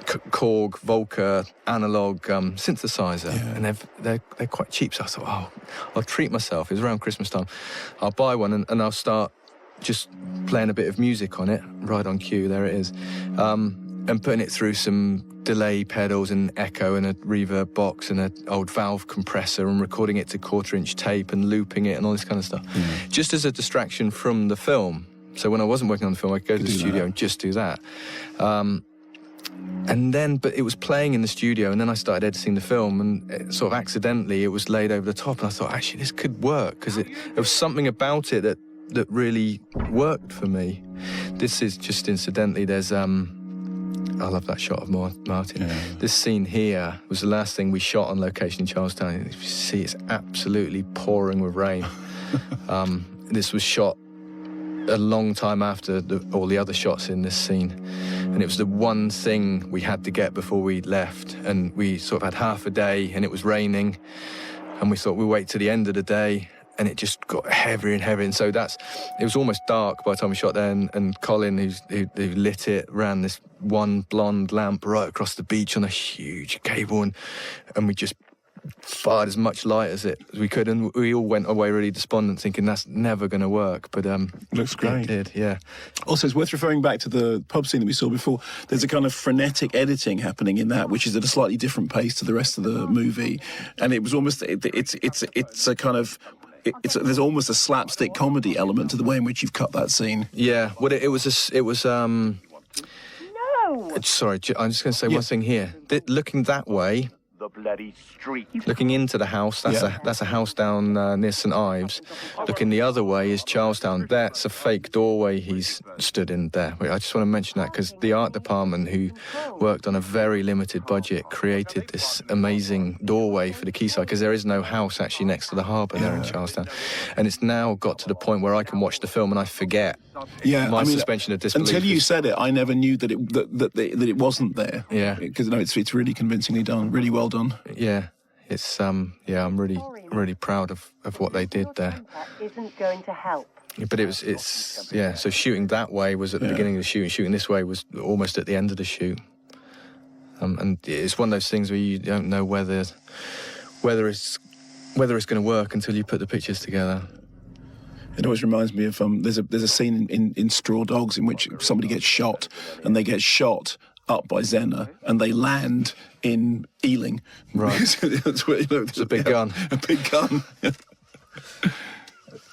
Korg Volca analog synthesizer, and they're quite cheap. So I thought, I'll treat myself. It was around Christmas time. I'll buy one and I'll start just playing a bit of music on it, right on cue. There it is, and putting it through some delay pedals and echo and a reverb box and an old valve compressor, and recording it to 1/4-inch tape and looping it and all this kind of stuff, just as a distraction from the film. So when I wasn't working on the film, I'd go to the studio and just do that. But it was playing in the studio, and then I started editing the film, and sort of accidentally it was laid over the top, and I thought, actually, this could work, because there was something about it that really worked for me. This is just incidentally, there's I love that shot of Martin. Yeah. This scene here was the last thing we shot on location in Charlestown. You see, it's absolutely pouring with rain. This was shot a long time after all the other shots in this scene, and it was the one thing we had to get before we left, and we sort of had half a day, and it was raining, and we thought we'd wait till the end of the day, and it just got heavier and heavier, and so it was almost dark by the time we shot there, and Colin, who lit it, ran this one blonde lamp right across the beach on a huge cable, and we just fired as much light as we could, and we all went away really despondent, thinking that's never going to work. But looks great. It did, yeah. Also, it's worth referring back to the pub scene that we saw before. There's a kind of frenetic editing happening in that, which is at a slightly different pace to the rest of the movie, and it was almost it's a kind of. There's almost a slapstick comedy element to the way in which you've cut that scene. Yeah, well, it was. No. Sorry, I'm just going to say one thing here. Looking that way. The bloody street. Looking into the house, that's a house down near St Ives. Looking the other way is Charlestown. That's a fake doorway he's stood in there. I just want to mention that, because the art department, who worked on a very limited budget, created this amazing doorway for the quayside, because there is no house actually next to the harbour there in Charlestown. And it's now got to the point where I can watch the film and I forget my suspension of disbelief. Until you said it, I never knew that it wasn't there. Yeah. Because it's really convincingly done, really well done. Yeah, it's I'm really proud of what they did there. Isn't going to help. But so shooting that way was at the beginning of the shoot, and shooting this way was almost at the end of the shoot. And it's one of those things where you don't know whether it's going to work until you put the pictures together. It always reminds me of there's a scene in Straw Dogs in which somebody gets shot, and they get shot up by Zena, and they land in Ealing. Right. That's where, it's a big gun. A big gun.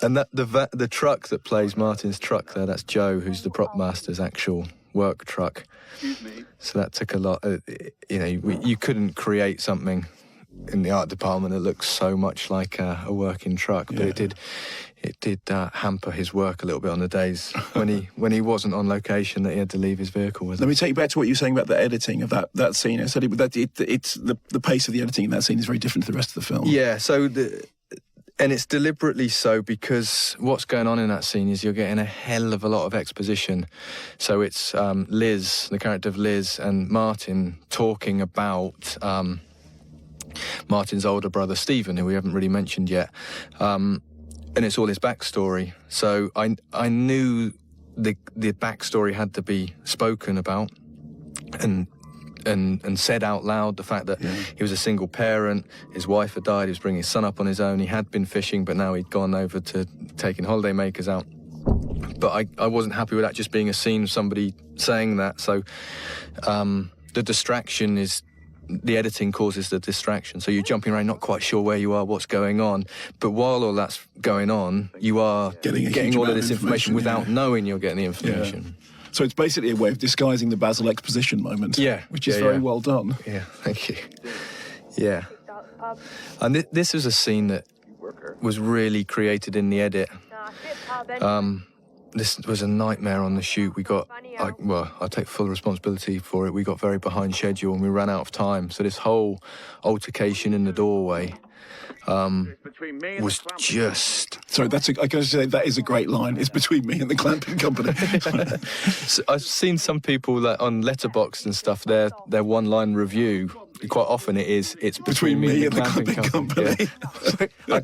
And that the truck that plays Martin's truck there, that's Joe, who's the prop master's actual work truck. So that took a lot. You couldn't create something in the art department, it looks so much like a working truck, but it did hamper his work a little bit on the days when he wasn't on location, that he had to leave his vehicle with him. Let me take you back to what you were saying about the editing of that scene. I said it's the pace of the editing in that scene is very different to the rest of the film. Yeah, and it's deliberately so, because what's going on in that scene is you're getting a hell of a lot of exposition. So it's Liz, the character of Liz, and Martin talking about Martin's older brother Stephen, who we haven't really mentioned yet. And it's all his backstory. So I knew the backstory had to be spoken about and said out loud. The fact that he was a single parent, his wife had died, he was bringing his son up on his own, he had been fishing, but now he'd gone over to taking holiday makers out. But I wasn't happy with that just being a scene of somebody saying that. So the distraction is, the editing causes the distraction. So you're jumping around, not quite sure where you are, what's going on. But while all that's going on, you are getting all of this information without knowing you're getting the information. Yeah. So it's basically a way of disguising the Basil exposition moment. Yeah. Which is very well done. Yeah, thank you. Yeah. And this was a scene that was really created in the edit. This was a nightmare on the shoot. I take full responsibility for it. We got very behind schedule and we ran out of time. So this whole altercation in the doorway was just... Sorry, I gotta say, that is a great line. It's between me and the clamping company. So I've seen some people that on Letterboxd and stuff, their one-line review, quite often it's between me and the clamping company. Yeah.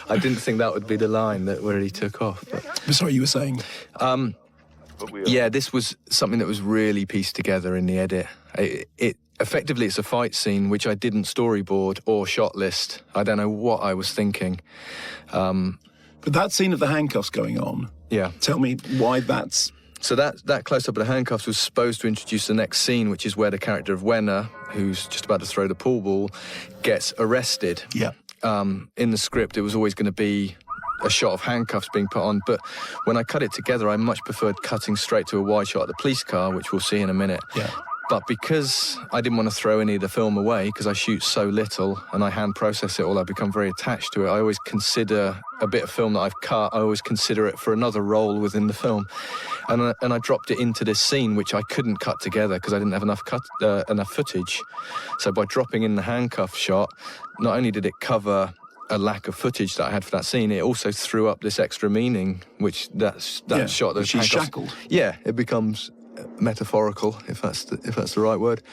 I didn't think that would be the line that really took off. But sorry, you were saying? Yeah, this was something that was really pieced together in the edit. Effectively, it's a fight scene which I didn't storyboard or shot list. I don't know what I was thinking. But that scene of the handcuffs going on, tell me why that's... So that close-up of the handcuffs was supposed to introduce the next scene, which is where the character of Wenner, who's just about to throw the pool ball, gets arrested. Yeah. In the script, it was always going to be a shot of handcuffs being put on, but when I cut it together, I much preferred cutting straight to a wide shot of the police car, which we'll see in a minute. Yeah. But because I didn't want to throw any of the film away, because I shoot so little and I hand process it all, I become very attached to it. I always consider a bit of film that I've cut, I always consider it for another role within the film. And I dropped it into this scene, which I couldn't cut together because I didn't have enough footage. So by dropping in the handcuff shot, not only did it cover a lack of footage that I had for that scene, it also threw up this extra meaning, which that shot, those she's shackled. Yeah, it becomes metaphorical, if that's the right word,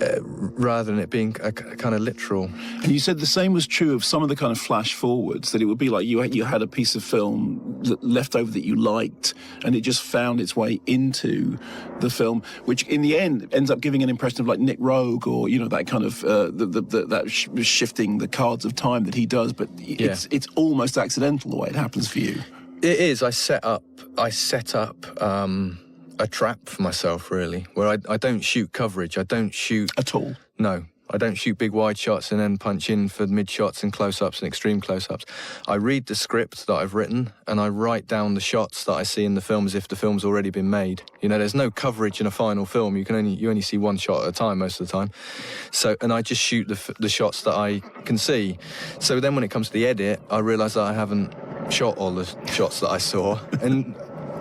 rather than it being a kind of literal. And you said the same was true of some of the kind of flash forwards, that it would be like you had a piece of film left over that you liked, and it just found its way into the film, which in the end ends up giving an impression of like Nick Rogue, or that kind of shifting the cards of time that he does. But it's almost accidental the way it happens for you. It is. I set up a trap for myself, really, where I don't shoot coverage. I don't shoot... At all? No. I don't shoot big wide shots and then punch in for mid shots and close-ups and extreme close-ups. I read the script that I've written and I write down the shots that I see in the film as if the film's already been made. There's no coverage in a final film. You only see one shot at a time most of the time. So, and I just shoot the shots that I can see. So then when it comes to the edit, I realise that I haven't shot all the shots that I saw. And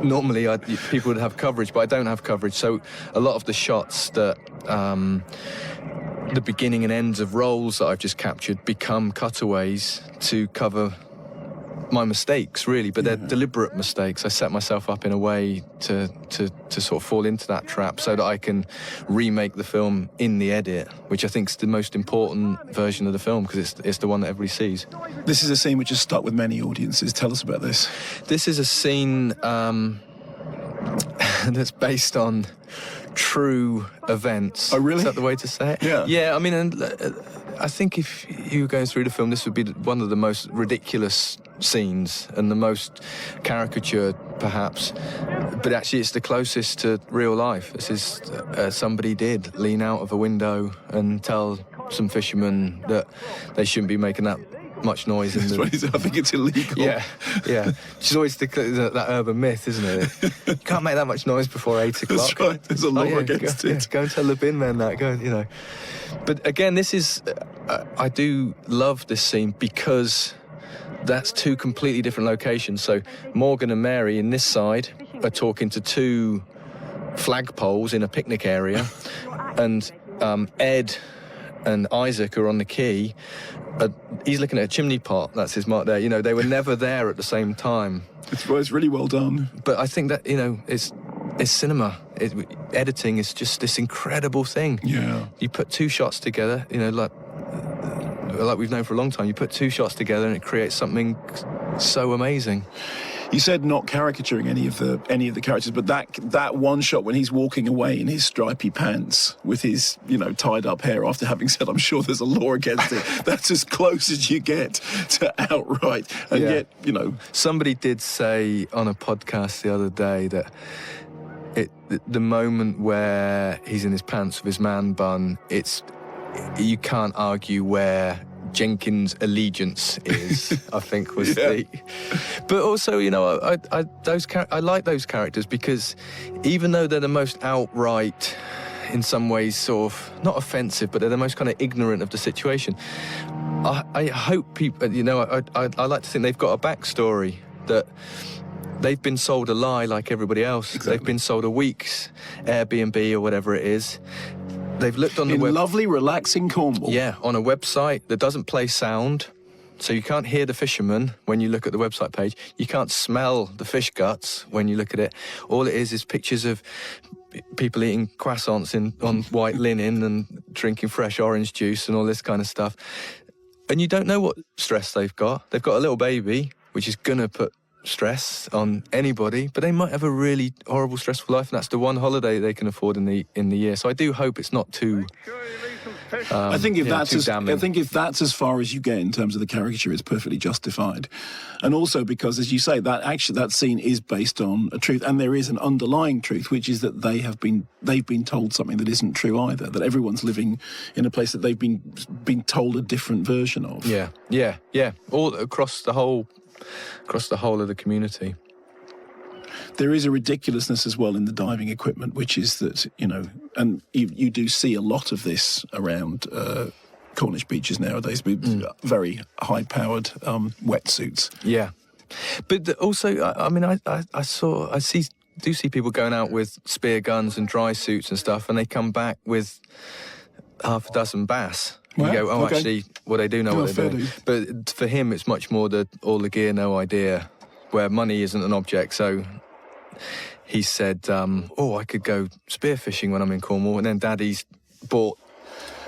normally people would have coverage, but I don't have coverage. So a lot of the shots that... the beginning and ends of roles that I've just captured become cutaways to cover my mistakes, really, but they're deliberate mistakes. I set myself up in a way to sort of fall into that trap so that I can remake the film in the edit, which I think is the most important version of the film because it's the one that everybody sees. This is a scene which has stuck with many audiences. Tell us about this. This is a scene that's based on true events. Oh, really? Is that the way to say it? Yeah. Yeah, I mean, I think if you were going through the film, this would be one of the most ridiculous scenes and the most caricatured, perhaps. But actually, it's the closest to real life. This is somebody did lean out of a window and tell some fishermen that they shouldn't be making that much noise in That's the... what he said, I think it's illegal. Yeah, yeah. Which is always that urban myth, isn't it? You can't make that much noise before 8 o'clock. That's right. There's a law against it. Go and tell the bin men that. Go, you know. But again, this is... I do love this scene because that's two completely different locations. So Morgan and Mary in this side are talking to two flagpoles in a picnic area, and Ed and Isaac are on the quay. He's looking at a chimney pot. That's his mark there. You know, they were never there at the same time. It's really well done. But I think that, you know, it's cinema. Editing is just this incredible thing. Yeah. You put two shots together, you know, like we've known for a long time. You put two shots together and it creates something so amazing. You said not caricaturing any of the characters, but that one shot when he's walking away in his stripy pants with his, you know, tied up hair, after having said, I'm sure there's a law against it, that's as close as you get to outright. And yet, you know... Somebody did say on a podcast the other day that the moment where he's in his pants with his man bun, you can't argue where Jenkins' allegiance is, I think was the... But also, you know, I like those characters because even though they're the most outright, in some ways sort of, not offensive, but they're the most kind of ignorant of the situation, I hope people, you know, I like to think they've got a backstory, that they've been sold a lie like everybody else. Exactly. They've been sold a week's Airbnb or whatever it is. They've looked on the web... lovely, relaxing Cornwall. Yeah, on a website that doesn't play sound, so you can't hear the fisherman when you look at the website page. You can't smell the fish guts when you look at it. All it is pictures of people eating croissants on white linen and drinking fresh orange juice and all this kind of stuff. And you don't know what stress they've got. They've got a little baby, which is going to put stress on anybody, but they might have a really horrible, stressful life, and that's the one holiday they can afford in the year. So I do hope it's not too... I think if that's as far as you get in terms of the caricature, it's perfectly justified. And also because, as you say, that scene is based on a truth, and there is an underlying truth, which is that they've been told something that isn't true either. That everyone's living in a place that they've been told a different version of. Yeah. All across the whole of the community. There is a ridiculously as well in the diving equipment, which is that, you know, and you do see a lot of this around Cornish beaches nowadays, with very high-powered wetsuits. Yeah. But also, I mean, I see people going out with spear guns and dry suits and stuff, and they come back with half a dozen bass. You go, okay. Actually, well, they do know what they're doing. But for him, it's much more all the gear, no idea, where money isn't an object. So he said, I could go spearfishing when I'm in Cornwall. And then Daddy's bought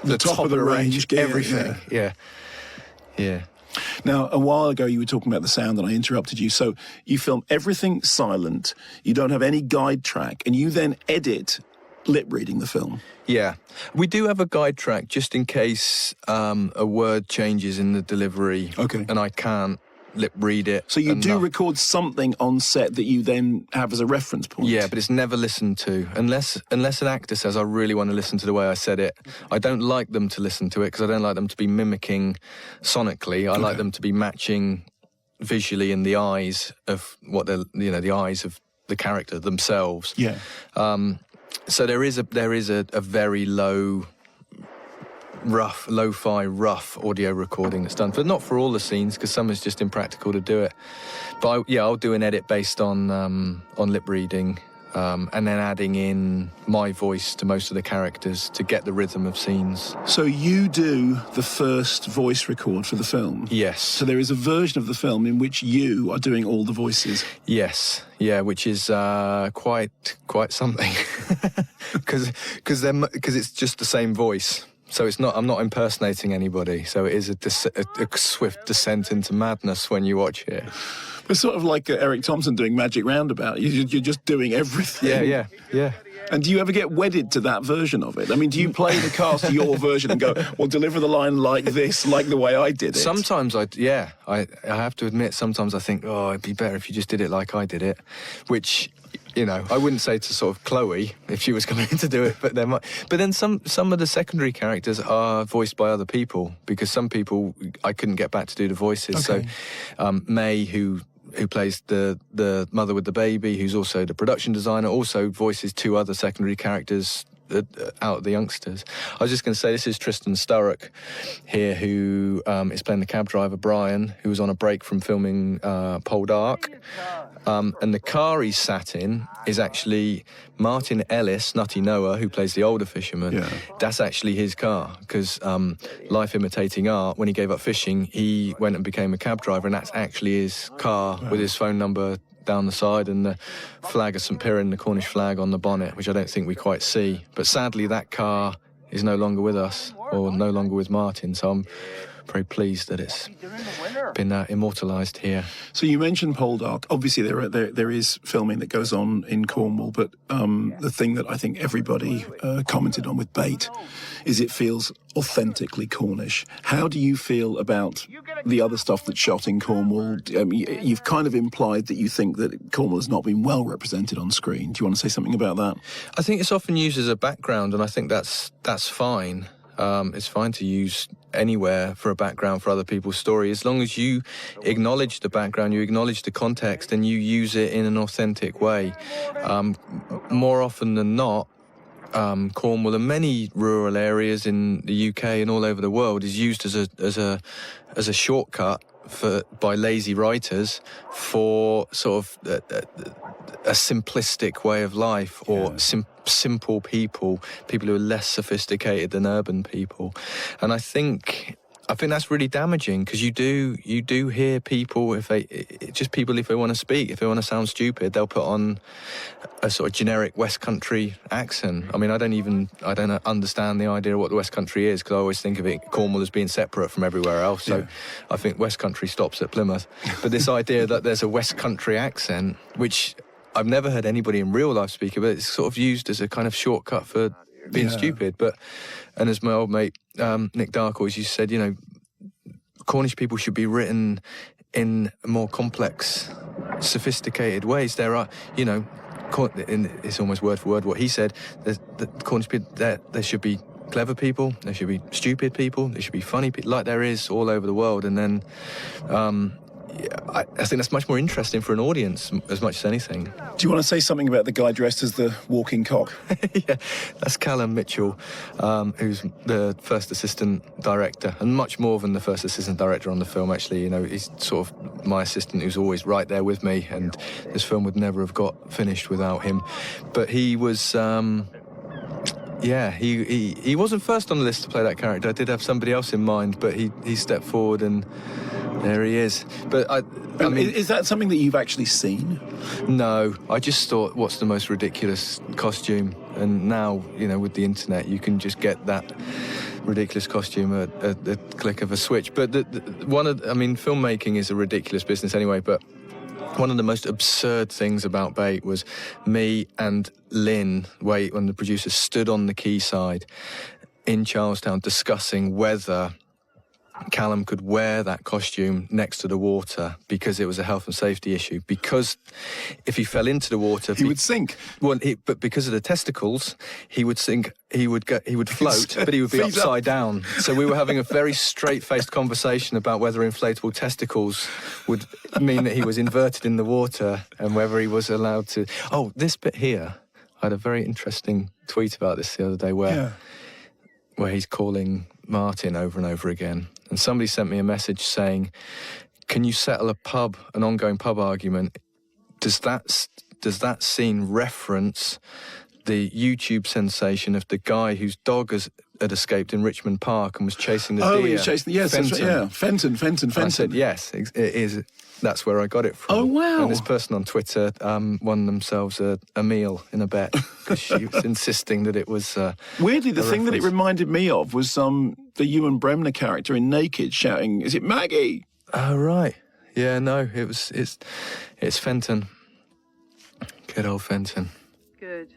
the top of the range gear, everything. Yeah. Now, a while ago, you were talking about the sound, and I interrupted you. So you film everything silent, you don't have any guide track, and you then edit lip reading the film. Yeah. We do have a guide track just in case a word changes in the delivery. Okay. And I can't lip read it. So you do record something on set that you then have as a reference point? Yeah, but it's never listened to. Unless an actor says, I really want to listen to the way I said it. I don't like them to listen to it because I don't like them to be mimicking sonically. I like them to be matching visually in the eyes of the eyes of the character themselves. Yeah. So there is a very lo-fi rough audio recording that's done, but not for all the scenes because some is just impractical to do it. But I'll do an edit based on lip reading, and then adding in my voice to most of the characters to get the rhythm of scenes. So you do the first voice record for the film? Yes. So there is a version of the film in which you are doing all the voices? Yes. Yeah, which is quite something because it's just the same voice. So I'm not impersonating anybody. So it is a swift descent into madness when you watch it. It's sort of like Eric Thompson doing Magic Roundabout. You're just doing everything. Yeah. And do you ever get wedded to that version of it? I mean, do you play the cast to your version and go, well, deliver the line like this, like the way I did it? Sometimes I have to admit, sometimes I think, it'd be better if you just did it like I did it, which you know, I wouldn't say to sort of Chloe if she was coming in to do it, but there might. But then some of the secondary characters are voiced by other people, because some people I couldn't get back to do the voices. Okay. So May, who plays the mother with the baby, who's also the production designer, also voices two other secondary characters out of the youngsters. I was just going to say, this is Tristan Sturrock here, who is playing the cab driver, Brian, who was on a break from filming Poldark. And the car he's sat in is actually Martin Ellis, Nutty Noah, who plays the older fisherman. Yeah. That's actually his car, because life imitating art, when he gave up fishing, he went and became a cab driver, and that's actually his car with his phone number down the side and the flag of St Piran, the Cornish flag on the bonnet, which I don't think we quite see. But sadly, that car is no longer with us, or no longer with Martin, so I'm very pleased that it's been immortalised here. So you mentioned Poldark. Obviously, there is filming that goes on in Cornwall, but the thing that I think everybody commented on with Bait is it feels authentically Cornish. How do you feel about the other stuff that's shot in Cornwall? You've kind of implied that you think that Cornwall has not been well represented on screen. Do you want to say something about that? I think it's often used as a background, and I think that's fine. It's fine to use anywhere for a background for other people's story, as long as you acknowledge the background, you acknowledge the context, and you use it in an authentic way. More often than not, Cornwall and many rural areas in the UK and all over the world is used as a shortcut by lazy writers for sort of a simplistic way of life, or simple people who are less sophisticated than urban people. And I think that's really damaging, because you do hear people, if they want to speak, if they want to sound stupid, they'll put on a sort of generic West Country accent. I mean, I don't understand the idea of what the West Country is, because I always think of it, Cornwall, as being separate from everywhere else. So I think West Country stops at Plymouth. But this idea that there's a West Country accent, which I've never heard anybody in real life speak of, it, it's sort of used as a kind of shortcut for being stupid. And as my old mate Nick Dark always used to say, you know, Cornish people should be written in more complex, sophisticated ways. There are, you know, it's almost word for word what he said. The Cornish people, there should be clever people, there should be stupid people, there should be funny people, like there is all over the world. And then I think that's much more interesting for an audience as much as anything. Do you want to say something about the guy dressed as the walking cock? Yeah, that's Callum Mitchell, who's the first assistant director, and much more than the first assistant director on the film, actually. You know, he's sort of my assistant who's always right there with me, and this film would never have got finished without him. But he was... he wasn't first on the list to play that character. I did have somebody else in mind, but he stepped forward, and there he is. But I mean, is that something that you've actually seen? No, I just thought, what's the most ridiculous costume? And now, you know, with the internet, you can just get that ridiculous costume at the click of a switch. But filmmaking is a ridiculous business anyway. But one of the most absurd things about Bait was me and Lynn, when the producers stood on the quayside in Charlestown discussing whether Callum could wear that costume next to the water, because it was a health and safety issue. Because if he fell into the water, he would sink. Well, but because of the testicles, he would sink. He would float, but he would be upside down. So we were having a very straight-faced conversation about whether inflatable testicles would mean that he was inverted in the water, and whether he was allowed to. Oh, this bit here, I had a very interesting tweet about this the other day, where he's calling Martin over and over again. And somebody sent me a message saying, can you settle an ongoing pub argument? Does that scene reference the YouTube sensation of the guy whose dog had escaped in Richmond Park and was chasing the deer? Oh, he was chasing, yes, Fenton. that's right, yeah. Fenton. And I said, yes, it is. That's where I got it from. Oh, wow. And this person on Twitter won themselves a meal in a bet, because she was insisting that it was... Weirdly, the thing that it reminded me of was the Ewan Bremner character in Naked shouting, "Is it Maggie?" Oh, right. Yeah, no, it's Fenton. Good old Fenton. Good.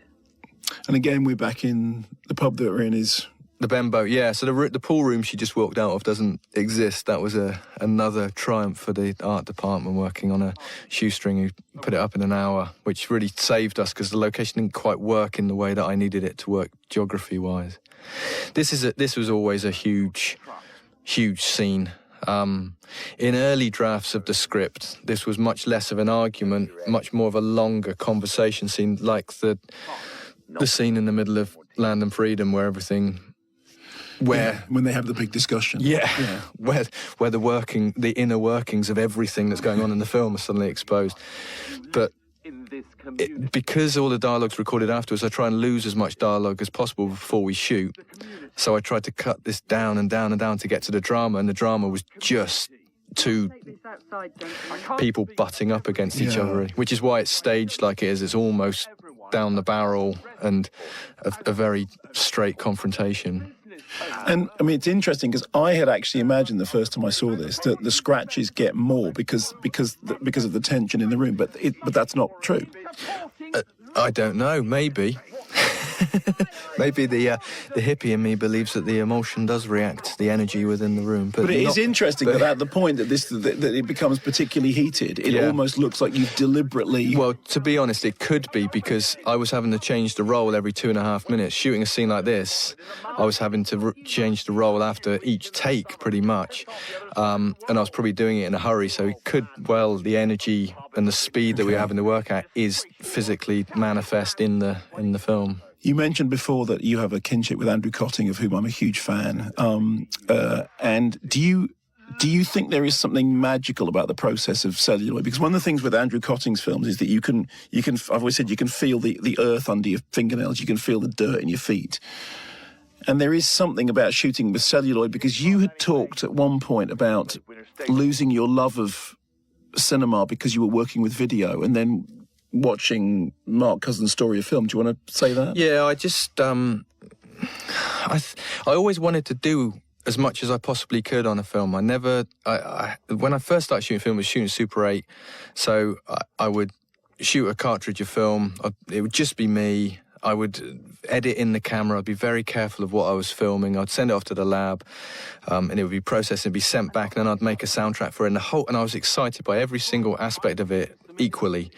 And again, we're back in the pub that we're in is The Bembo, yeah. So the pool room she just walked out of doesn't exist. That was another triumph for the art department working on a shoestring who put it up in an hour, which really saved us because the location didn't quite work in the way that I needed it to work geography-wise. This was always a huge scene. In early drafts of the script, this was much less of an argument, much more of a longer conversation scene, like the scene in the middle of Land and Freedom where everything... when they have the big discussion. Where the inner workings of everything that's going on in the film are suddenly exposed. But because all the dialogue's recorded afterwards, I try and lose as much dialogue as possible before we shoot. So I tried to cut this down and down and down to get to the drama, and the drama was just two people butting up against each other, really, which is why it's staged like it is. It's almost down the barrel and a very straight confrontation. And I mean, it's interesting because I had actually imagined the first time I saw this that the scratches get more because of the tension in the room, but that's not true. I don't know. Maybe. Maybe the hippie in me believes that the emulsion does react to the energy within the room. But it is interesting that at the point that it becomes particularly heated, it almost looks like you've deliberately... Well, to be honest, it could be because I was having to change the role every 2.5 minutes. Shooting a scene like this, I was having to change the role after each take, pretty much. And I was probably doing it in a hurry, so it could, the energy and the speed that we were having to work at is physically manifest in the film. You mentioned before that you have a kinship with Andrew Cotting, of whom I'm a huge fan. And do you think there is something magical about the process of celluloid? Because one of the things with Andrew Cotting's films is that you can I've always said you can feel the earth under your fingernails, you can feel the dirt in your feet. And there is something about shooting with celluloid, because you had talked at one point about losing your love of cinema because you were working with video, and then watching Mark Cousin's Story of Film. Do you want to say that? Yeah, I just... I always wanted to do as much as I possibly could on a film. When I first started shooting film, I was shooting Super 8, so I would shoot a cartridge of film. It would just be me. I would edit in the camera. I'd be very careful of what I was filming. I'd send it off to the lab, and it would be processed and be sent back, and then I'd make a soundtrack for it. And I was excited by every single aspect of it equally.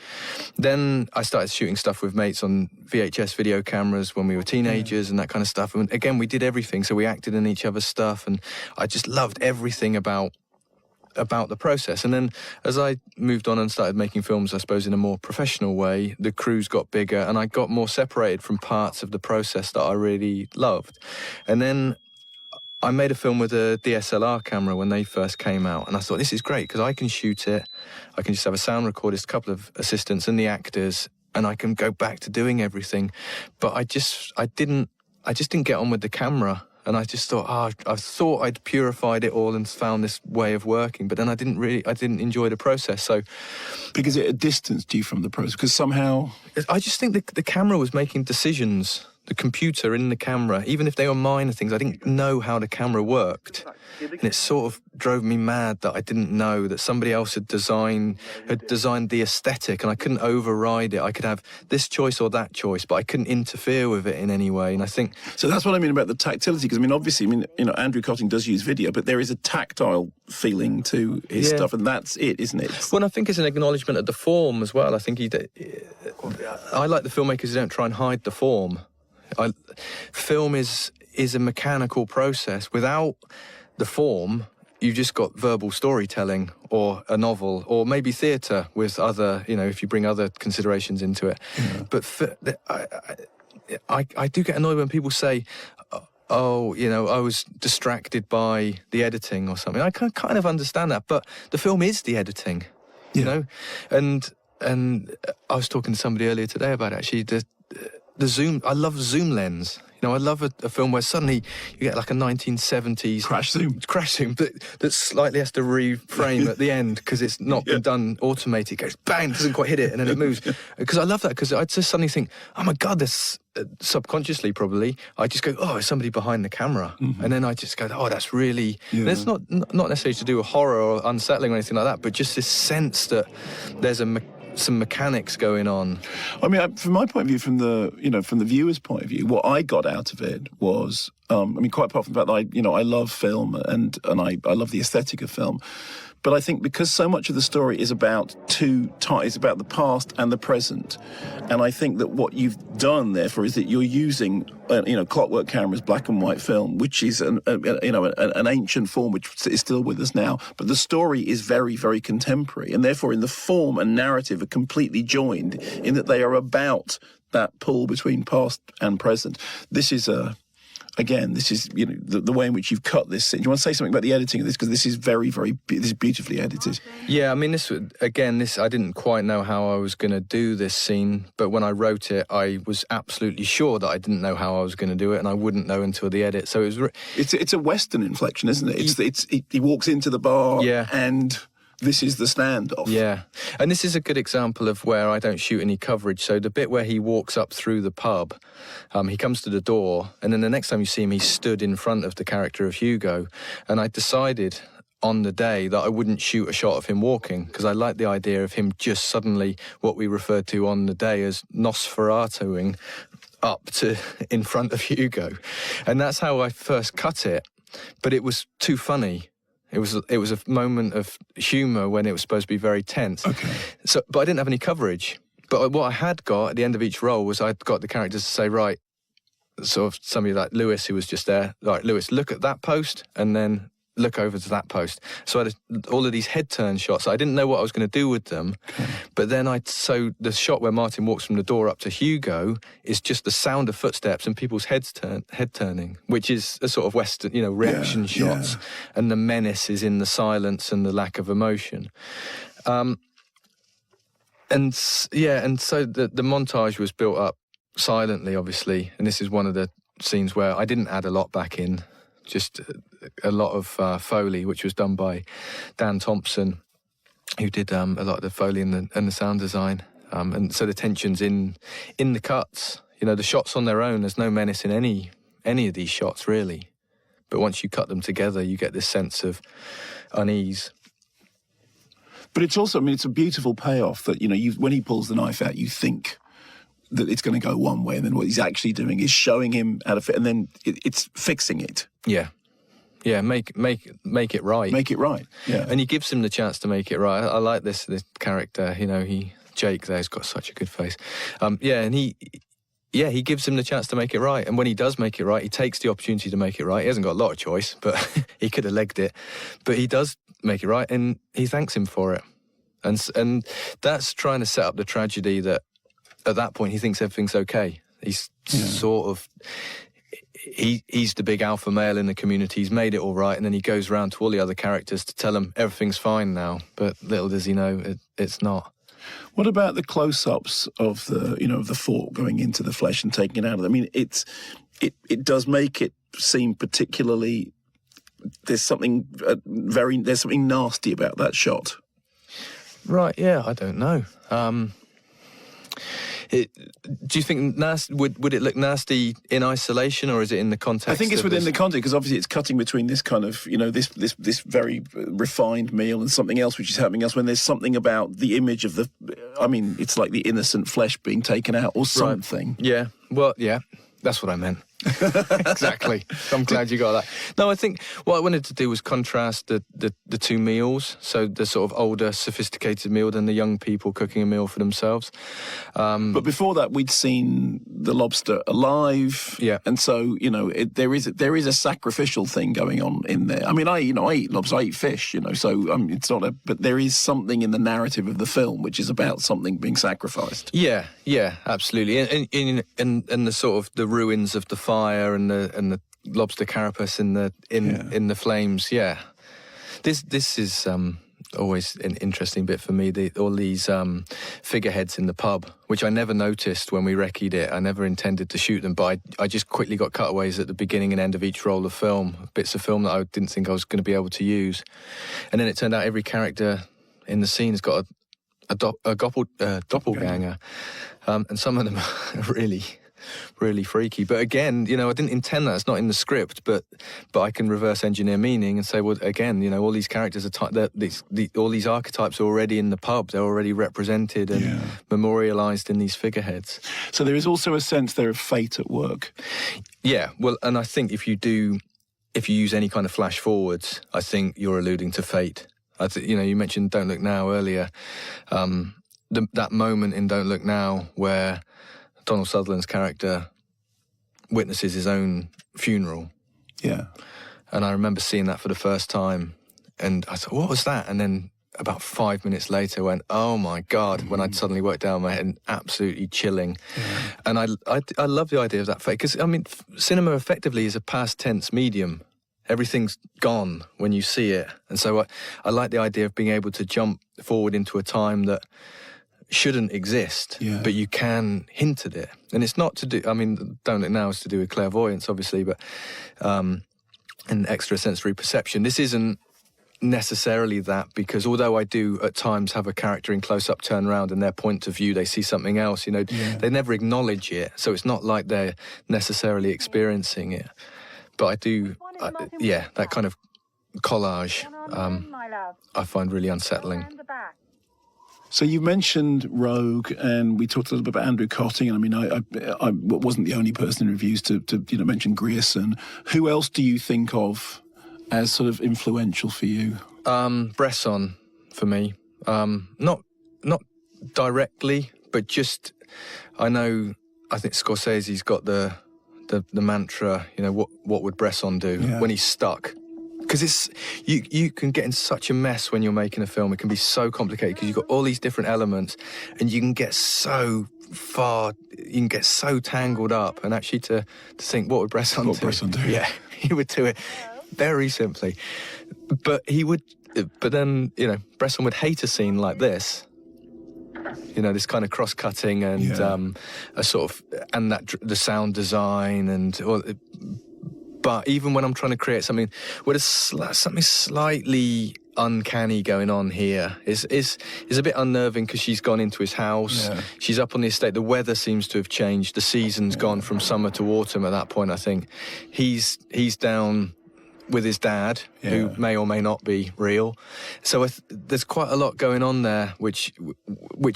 Then I started shooting stuff with mates on VHS video cameras when we were teenagers and that kind of stuff. And again, we did everything. So we acted in each other's stuff, and I just loved everything about the process. And then as I moved on and started making films, I suppose, in a more professional way, the crews got bigger and I got more separated from parts of the process that I really loved. And then I made a film with a DSLR camera when they first came out, and I thought, this is great because I can shoot it. I can just have a sound recordist, a couple of assistants and the actors, and I can go back to doing everything. But I just didn't get on with the camera. And I just thought, I thought I'd purified it all and found this way of working, but then I didn't enjoy the process. So, because it distanced you from the process, because somehow... I just think the camera was making decisions, the computer in the camera, even if they were minor things. I didn't know how the camera worked. And it sort of drove me mad that I didn't know that somebody else had designed the aesthetic, and I couldn't override it. I could have this choice or that choice, but I couldn't interfere with it in any way. And I think... So that's what I mean about the tactility, because, I mean, obviously, Andrew Cotting does use video, but there is a tactile feeling to his stuff, and that's it, isn't it? Well, I think it's an acknowledgement of the form as well. I think I like the filmmakers who don't try and hide the form. Film is a mechanical process. Without the form, you've just got verbal storytelling or a novel or maybe theatre with other, if you bring other considerations into it. Yeah. But I do get annoyed when people say, I was distracted by the editing or something. I can kind of understand that, but the film is the editing, you know? And I was talking to somebody earlier today about actually the zoom. I love zoom lens. I love a film where suddenly you get like a 1970s... Crash zoom, that slightly has to reframe at the end because it's not been done automated. It goes bang, doesn't quite hit it, and then it moves. Because I love that, because I just suddenly think, oh my God, this... subconsciously probably, I just go, oh, it's somebody behind the camera. Mm-hmm. And then I just go, oh, that's really... Yeah. And it's not necessarily to do with horror or unsettling or anything like that, but just this sense that there's some mechanics going on. I mean, from my point of view, from the viewer's point of view, what I got out of it was, quite apart from the fact that I love film and I love the aesthetic of film. But I think because so much of the story is about is about the past and the present, and I think that what you've done, therefore, is that you're using, clockwork cameras, black and white film, which is an ancient form which is still with us now. But the story is very, very contemporary, and therefore, in the form and narrative are completely joined in that they are about that pull between past and present. This is the way in which you've cut this scene. Do you want to say something about the editing of this? Because this is very, very, this is beautifully edited. Yeah, I mean, this I didn't quite know how I was going to do this scene, but when I wrote it, I was absolutely sure that I didn't know how I was going to do it, and I wouldn't know until the edit. So it was... It's a Western inflection, isn't it? He walks into the bar, and... This is the standoff. Yeah. And this is a good example of where I don't shoot any coverage. So the bit where he walks up through the pub, he comes to the door, and then the next time you see him, he's stood in front of the character of Hugo. And I decided on the day that I wouldn't shoot a shot of him walking, because I like the idea of him just suddenly, what we referred to on the day as Nosferatuing up to in front of Hugo. And that's how I first cut it. But it was too funny. It was a moment of humour when it was supposed to be very tense. Okay. But I didn't have any coverage. But what I had got at the end of each roll was I'd got the characters to say, right, sort of somebody like Lewis, who was just there, like, Lewis, look at that post, and then look over to that post. So I had all of these head turn shots. I didn't know what I was going to do with them. Okay. But then so the shot where Martin walks from the door up to Hugo is just the sound of footsteps and people's head turning, which is a sort of Western, reaction shots. Yeah. And the menace is in the silence and the lack of emotion. And so the montage was built up silently, obviously. And this is one of the scenes where I didn't add a lot back in. Just a lot of Foley, which was done by Dan Thompson, who did a lot of the Foley and the sound design. And so the tension's in the cuts. The shots on their own, there's no menace in any of these shots, really. But once you cut them together, you get this sense of unease. But it's also, it's a beautiful payoff that, when he pulls the knife out, you think that it's going to go one way, and then what he's actually doing is showing him how to fit, and then it's fixing it. Yeah. Yeah, make it right. Make it right, yeah. And he gives him the chance to make it right. I like this character, Jake there's got such a good face. And he gives him the chance to make it right. And when he does make it right, he takes the opportunity to make it right. He hasn't got a lot of choice, but he could have legged it. But he does make it right, and he thanks him for it. And that's trying to set up the tragedy that at that point he thinks everything's okay. He's sort of... He's the big alpha male in the community. He's made it all right, and then he goes around to all the other characters to tell them everything's fine now. But little does he know, it's not. What about the close-ups of the fork going into the flesh and taking it out of it? It does make it seem particularly. There's something nasty about that shot. Right? Yeah, I don't know. Do you think would it look nasty in isolation, or is it in the context? I think it's within the context, because obviously it's cutting between this kind of, this very refined meal and something else which is happening else, when there's something about the image of it's like the innocent flesh being taken out or something. Right. Yeah, well, yeah, that's what I meant. Exactly. I'm glad you got that. No, I think what I wanted to do was contrast the two meals. So the sort of older, sophisticated meal, than the young people cooking a meal for themselves. But before that, we'd seen the lobster alive. Yeah. And so, there is a sacrificial thing going on in there. I eat lobster, I eat fish, so it's not but there is something in the narrative of the film which is about something being sacrificed. Yeah, absolutely. And the sort of the ruins of the fire and the lobster carapace in the flames. Yeah, this is always an interesting bit for me. All these figureheads in the pub, which I never noticed when we recce'd it. I never intended to shoot them, but I just quickly got cutaways at the beginning and end of each roll of film, bits of film that I didn't think I was going to be able to use. And then it turned out every character in the scene has got a doppelganger, and some of them are really really freaky. But again, you know, I didn't intend that. It's not in the script, but I can reverse engineer meaning and say, well, again, you know, all these characters are all these archetypes are already in the pub. They're already represented and memorialised in these figureheads. So there is also a sense there of fate at work. Yeah, well, and I think if you use any kind of flash forwards, I think you're alluding to fate. You know, you mentioned Don't Look Now earlier. That moment in Don't Look Now where Donald Sutherland's character witnesses his own funeral. Yeah. And I remember seeing that for the first time, and I thought, what was that? And then about 5 minutes later went, oh my God, when I'd suddenly worked out my head, and absolutely chilling. Yeah. And I love the idea of that fate, because, I mean, cinema effectively is a past tense medium. Everything's gone when you see it. And so I like the idea of being able to jump forward into a time that shouldn't exist, but you can hint at it. And it's not to do, I mean, Don't Look Now is to do with clairvoyance, obviously, but an extrasensory perception. This isn't necessarily that, because although I do at times have a character in close-up turn around and their point of view, they see something else, you know, they never acknowledge it. So it's not like they're necessarily experiencing it. But I do, that kind of collage I find really unsettling. So you mentioned Rogue, and we talked a little bit about Andrew Cotting. And I mean, I wasn't the only person in reviews to mention Grierson. Who else do you think of as sort of influential for you? Bresson for me. Not directly, but just I think Scorsese's got the mantra, you know, what would Bresson do when he's stuck? Because it's you can get in such a mess when you're making a film. It can be so complicated because you've got all these different elements, and you can get so far, you can get so tangled up. And actually, to think, what would Bresson do? Bresson do? Yeah, he would do it very simply. But then, you know, Bresson would hate a scene like this. You know, this kind of cross-cutting and a sort of, and the sound design but even when I'm trying to create something with something slightly uncanny going on here, is a bit unnerving because she's gone into his house. Yeah. She's up on the estate. The weather seems to have changed. The season's gone from summer to autumn at that point, I think. He's down with his dad, who may or may not be real. So there's quite a lot going on there, which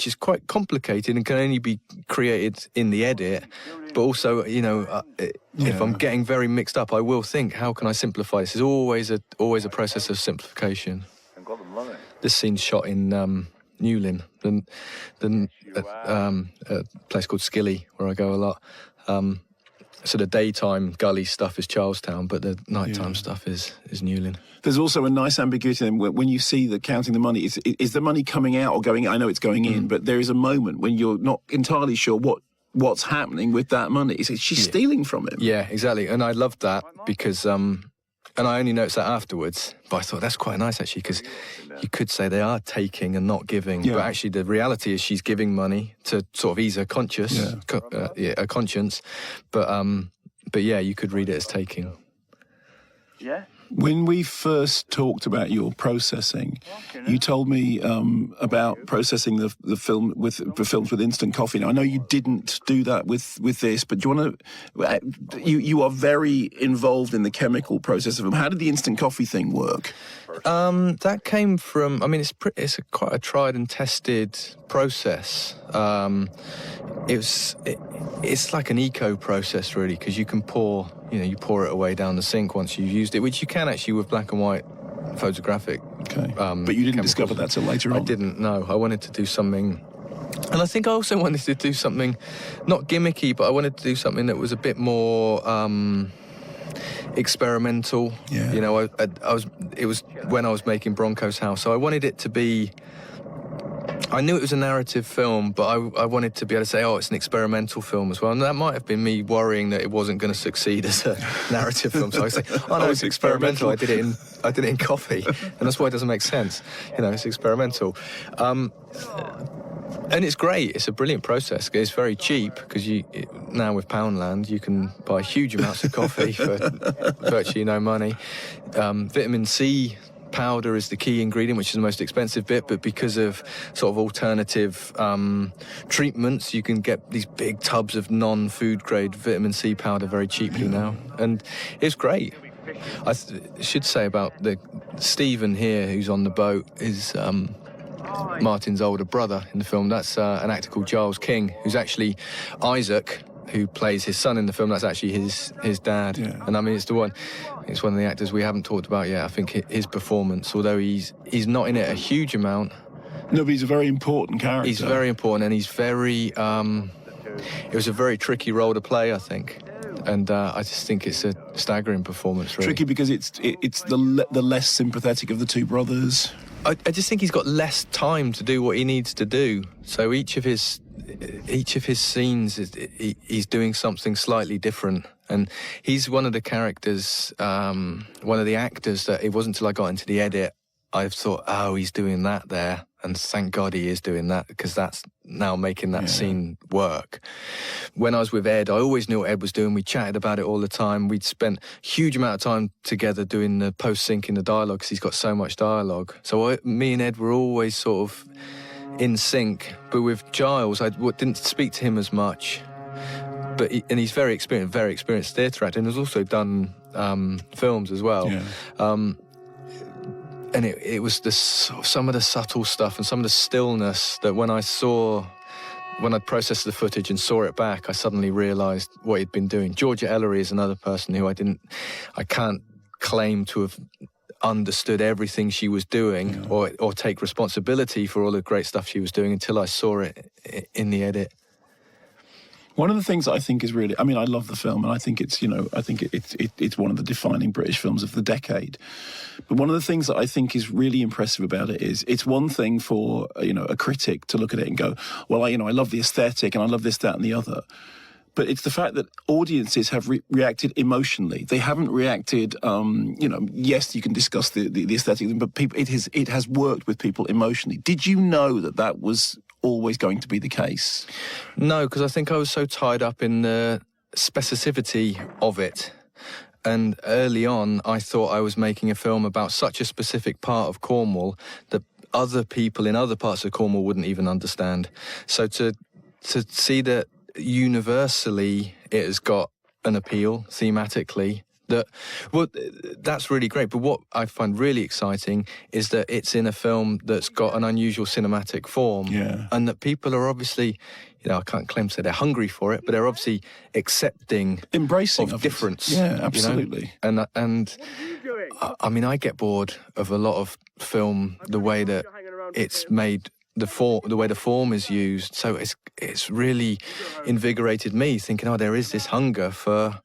is quite complicated and can only be created in the edit. But also, you know, if I'm getting very mixed up, I will think, how can I simplify this? It's always a process of simplification. This scene's shot in Newlyn, a place called Skilly, where I go a lot. So the daytime gully stuff is Charlestown, but the nighttime stuff is Newlyn. There's also a nice ambiguity then when you see the counting the money. Is the money coming out or going in? I know it's going in, but there is a moment when you're not entirely sure what's happening with that money. She's stealing from him. Yeah, exactly. And I loved that because, and I only noticed that afterwards, but I thought that's quite nice actually, because you could say they are taking and not giving, but actually the reality is she's giving money to sort of ease her conscience, her conscience. But yeah, you could read it as taking. Yeah. When we first talked about your processing, you told me about processing the films with instant coffee. Now, I know you didn't do that with this, but do you want to? You are very involved in the chemical process of them. How did the instant coffee thing work? That came from. I mean, it's quite a tried and tested process. It's like an eco process really, because you can pour it away down the sink once you've used it, which you can actually with black and white photographic. Okay. But you didn't discover that till later on. I didn't. No, I wanted to do something, and I think I also wanted to do something not gimmicky, but I wanted to do something that was a bit more experimental. Yeah. You know, it was when I was making Bronco's House, so I wanted it to be. I knew it was a narrative film, but I wanted to be able to say, it's an experimental film as well. And that might have been me worrying that it wasn't going to succeed as a narrative film. So I was like, no, it's experimental. I did it in coffee. And that's why it doesn't make sense. You know, it's experimental. And it's great. It's a brilliant process. It's very cheap because now with Poundland, you can buy huge amounts of coffee for virtually no money. Vitamin C powder is the key ingredient, which is the most expensive bit, but because of sort of alternative treatments, you can get these big tubs of non-food grade vitamin C powder very cheaply now, and it's great. I should say about Stephen here, who's on the boat, is Martin's older brother in the film. That's an actor called Giles King, who's actually Isaac, who plays his son in the film. That's actually his dad. Yeah. And I mean, it's one of the actors we haven't talked about yet. I think his performance, although he's not in it a huge amount. No, but he's a very important character. He's very important, and he's very... it was a very tricky role to play, I think. And I just think it's a staggering performance, really. Tricky because it's the less sympathetic of the two brothers. I just think he's got less time to do what he needs to do. So each of his scenes, he's doing something slightly different. And he's one of the characters, one of the actors that it wasn't until I got into the edit, I thought, oh, he's doing that there. And thank God he is doing that, because that's now making that scene work. When I was with Ed, I always knew what Ed was doing. We chatted about it all the time. We'd spent a huge amount of time together doing the post-syncing the dialogue, because he's got so much dialogue. So me and Ed were always sort of in sync. But with Giles, I didn't speak to him as much. But he's very experienced theatre actor, and has also done films as well. Yeah. And it was some of the subtle stuff and some of the stillness that when I processed the footage and saw it back, I suddenly realised what he'd been doing. Georgia Ellery is another person who I can't claim to have understood everything she was doing or take responsibility for all the great stuff she was doing until I saw it in the edit. One of the things that I think is really, I mean, I love the film, and I think it's one of the defining British films of the decade. But one of the things that I think is really impressive about it is it's one thing for a critic to look at it and go, well, I love the aesthetic and I love this, that, and the other. But it's the fact that audiences have reacted emotionally. They haven't reacted, yes, you can discuss the aesthetic, but it has worked with people emotionally. Did you know that was always going to be the case? No, because I think I was so tied up in the specificity of it. And early on, I thought I was making a film about such a specific part of Cornwall that other people in other parts of Cornwall wouldn't even understand. So to see that universally it has got an appeal thematically, that's really great. But what I find really exciting is that it's in a film that's got an unusual cinematic form, and that people are obviously, I can't claim to say they're hungry for it, but they're obviously embracing of difference. Yeah, absolutely. And I mean, I get bored of a lot of film the way that it's made. The way the form is used, so it's really invigorated me, thinking, there is this hunger for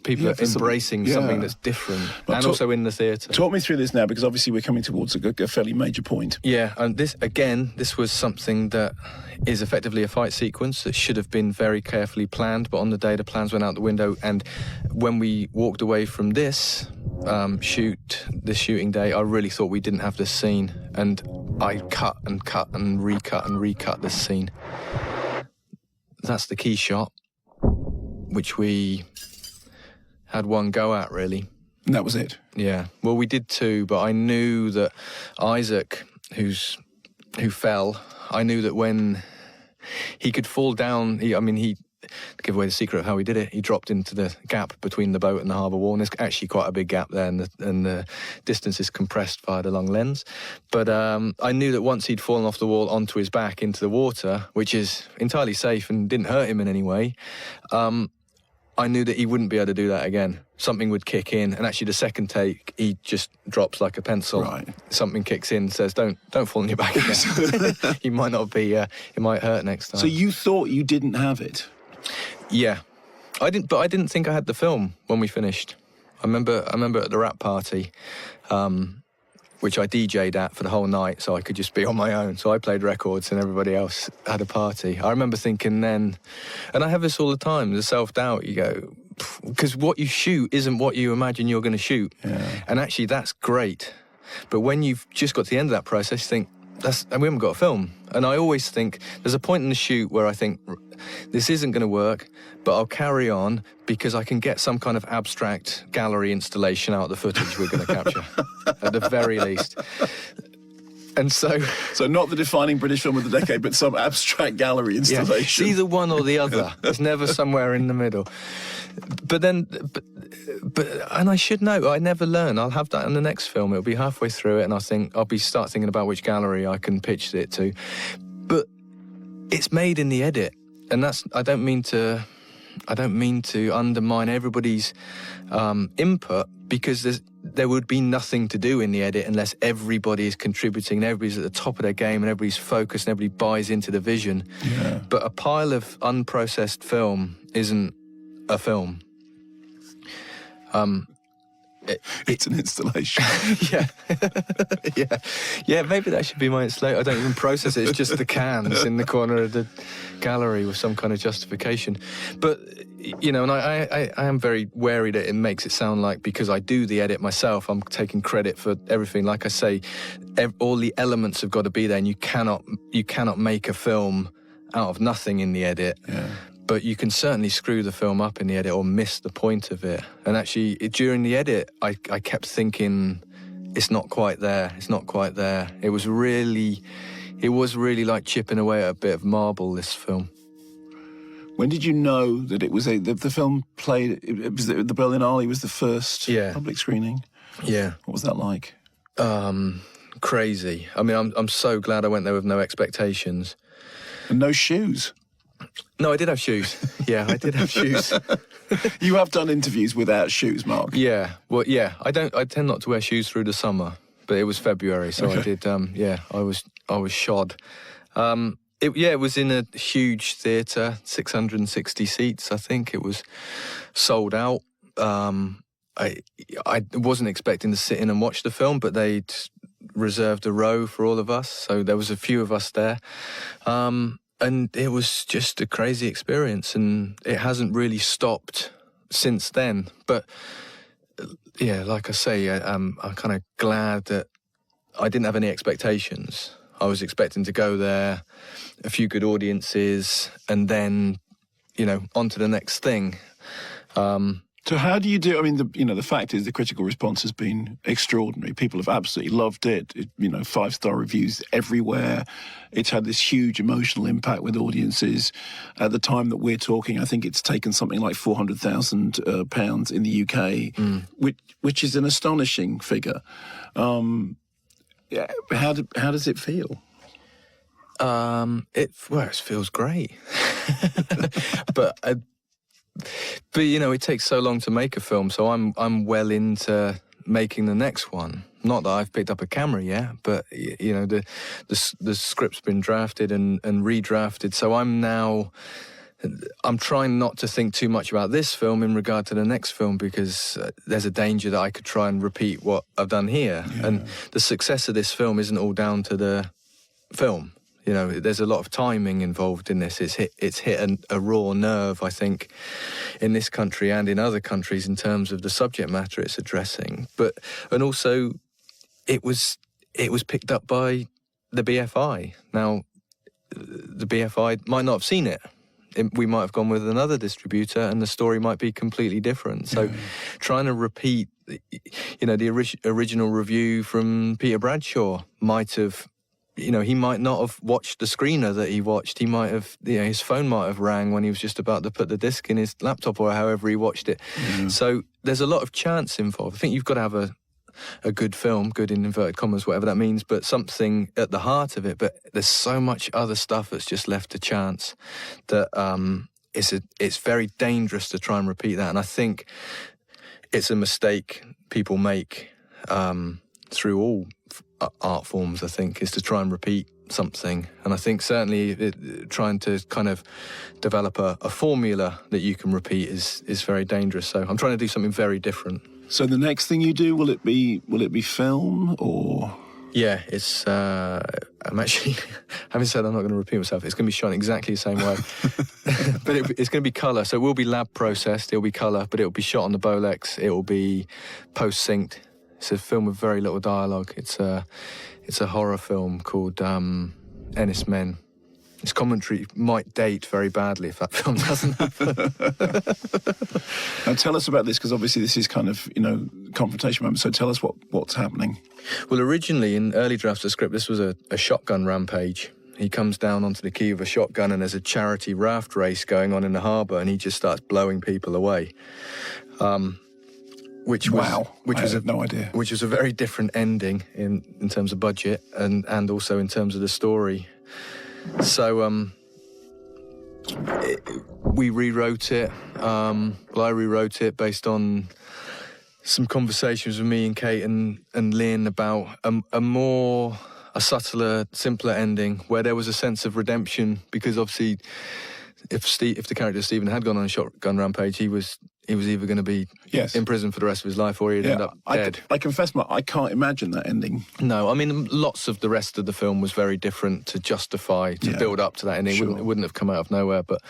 people are embracing something that's different, and also in the theatre. Talk me through this now, because obviously we're coming towards a fairly major point. Yeah, and this was something that is effectively a fight sequence that should have been very carefully planned, but on the day the plans went out the window, and when we walked away from this shooting day, I really thought we didn't have this scene, and I cut and recut this scene. That's the key shot, which we had one go at, really. And that was it? Yeah. Well, we did two, but I knew that Isaac, who fell, I knew that when he could fall down, to give away the secret of how he did it, he dropped into the gap between the boat and the harbour wall, and there's actually quite a big gap there, and the distance is compressed via the long lens. But I knew that once he'd fallen off the wall onto his back into the water, which is entirely safe and didn't hurt him in any way, I knew that he wouldn't be able to do that again. Something would kick in, and actually the second take, he just drops like a pencil. Right. Something kicks in, says, don't fall on your back again. You might not be, it might hurt next time. So you thought you didn't have it? Yeah, I didn't think I had the film when we finished. I remember at the rap party, which I DJ'd at for the whole night, so I could just be on my own. So I played records and everybody else had a party. I remember thinking then, and I have this all the time, the self-doubt, you go, because what you shoot isn't what you imagine you're going to shoot. Yeah. And actually that's great. But when you've just got to the end of that process, you think, and we haven't got a film. And I always think there's a point in the shoot where I think this isn't going to work, but I'll carry on because I can get some kind of abstract gallery installation out of the footage we're going to capture, at the very least. And so not the defining British film of the decade, but some abstract gallery installation. It's either one or the other. It's never somewhere in the middle. But and I should know, I never learn. I'll have that in the next film. It'll be halfway through it, and I'll start thinking about which gallery I can pitch it to. But it's made in the edit, and I don't mean to undermine everybody's input, because there would be nothing to do in the edit unless everybody is contributing and everybody's at the top of their game and everybody's focused and everybody buys into the vision. Yeah. But a pile of unprocessed film isn't a film. It's an installation. yeah. Maybe that should be my installation. I don't even process it. It's just the cans in the corner of the gallery with some kind of justification. But and I am very wary that it makes it sound like because I do the edit myself, I'm taking credit for everything. Like I say, all the elements have got to be there, and you cannot make a film out of nothing in the edit. Yeah. But you can certainly screw the film up in the edit or miss the point of it. And actually, during the edit, I kept thinking, it's not quite there. It's not quite there. It was really like chipping away at a bit of marble, this film. When did you know that it was the film played? It was the Berlinale was the first public screening. Yeah. What was that like? Crazy. I mean, I'm so glad I went there with no expectations. And no shoes. No, I did have shoes. Yeah, I did have shoes. You have done interviews without shoes, Mark. Yeah. Well, yeah. I tend not to wear shoes through the summer, but it was February, so okay. I did. I was shod. It was in a huge theatre, 660 seats. I think it was sold out. I wasn't expecting to sit in and watch the film, but they'd reserved a row for all of us, so there was a few of us there. And it was just a crazy experience, and it hasn't really stopped since then. But, yeah, like I say, I'm kind of glad that I didn't have any expectations. I was expecting to go there, a few good audiences, and then, on to the next thing. So how do you do? I mean, the fact is the critical response has been extraordinary. People have absolutely loved it. 5-star reviews everywhere. It's had this huge emotional impact with audiences. At the time that we're talking, I think it's taken something like £400,000 in the UK, which is an astonishing figure. How does it feel? It feels great, but it takes so long to make a film, so I'm well into making the next one. Not that I've picked up a camera yet, but the script's been drafted and redrafted, so I'm trying not to think too much about this film in regard to the next film, because there's a danger that I could try and repeat what I've done here. Yeah. And the success of this film isn't all down to the film. There's a lot of timing involved in this. It's hit a raw nerve, I think, in this country and in other countries in terms of the subject matter it's addressing. And also, it was picked up by the BFI. Now, the BFI might not have seen it. We might have gone with another distributor, and the story might be completely different. So, trying to repeat, the original review from Peter Bradshaw might have. He might not have watched the screener that he watched. He might have, his phone might have rang when he was just about to put the disc in his laptop or however he watched it. Mm. So there's a lot of chance involved. I think you've got to have a good film, good in inverted commas, whatever that means, but something at the heart of it. But there's so much other stuff that's just left to chance that it's very dangerous to try and repeat that. And I think it's a mistake people make through all art forms, I think, is to try and repeat something. And I think certainly trying to kind of develop a formula that you can repeat is very dangerous. So I'm trying to do something very different. So the next thing you do, will it be film or? Yeah, it's. I'm actually, having said I'm not going to repeat myself, it's going to be shot in exactly the same way. But it's going to be colour, so it will be lab processed, it'll be colour, but it'll be shot on the Bolex, it will be post-synced. It's a film with very little dialogue. It's It's a horror film called Ennis Men. Its commentary might date very badly if that film doesn't happen. Now tell us about this, because obviously this is kind of, confrontation moment. So tell us what's happening. Well, originally in early drafts of the script, this was a shotgun rampage. He comes down onto the quay with a shotgun, and there's a charity raft race going on in the harbour, and he just starts blowing people away. Which was no idea. Which was a very different ending in terms of budget and also in terms of the story. So we rewrote it. I rewrote it based on some conversations with me and Kate and Lynn about a subtler, simpler ending where there was a sense of redemption, because obviously if the character Stephen had gone on a shotgun rampage, he was either going to be in prison for the rest of his life, or he'd end up dead. I confess, I can't imagine that ending. No, I mean, lots of the rest of the film was very different to justify, to build up to that ending. Sure. It wouldn't have come out of nowhere, but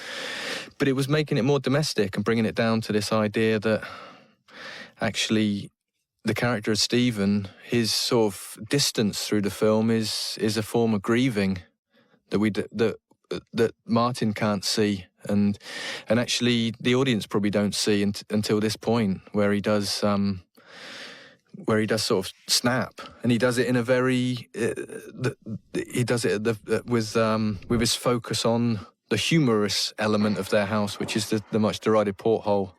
it was making it more domestic and bringing it down to this idea that actually the character of Stephen, his sort of distance through the film is a form of grieving that Martin can't see, and actually the audience probably don't see until this point where he does sort of snap, and he does it in a very he does it with his focus on the humorous element of their house, which is the much derided porthole.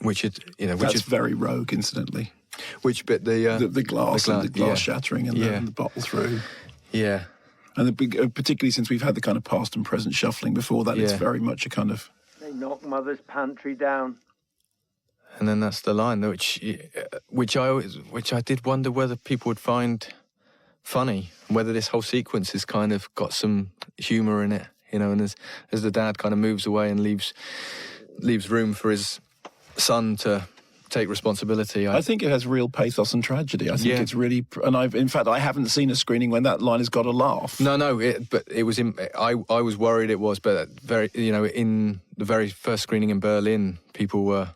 Which is very Rogue, incidentally. Which bit the glass shattering and the bottle through. Yeah. And particularly since we've had the kind of past and present shuffling before that, it's very much a kind of... They knock Mother's pantry down. And then that's the line, which I did wonder whether people would find funny, whether this whole sequence has kind of got some humour in it, and as the dad kind of moves away and leaves room for his son to take responsibility. I think it has real pathos and tragedy. I think it's really, and I haven't seen a screening when that line has got a laugh. No, but it was. I was worried it was, but in the very first screening in Berlin, people were.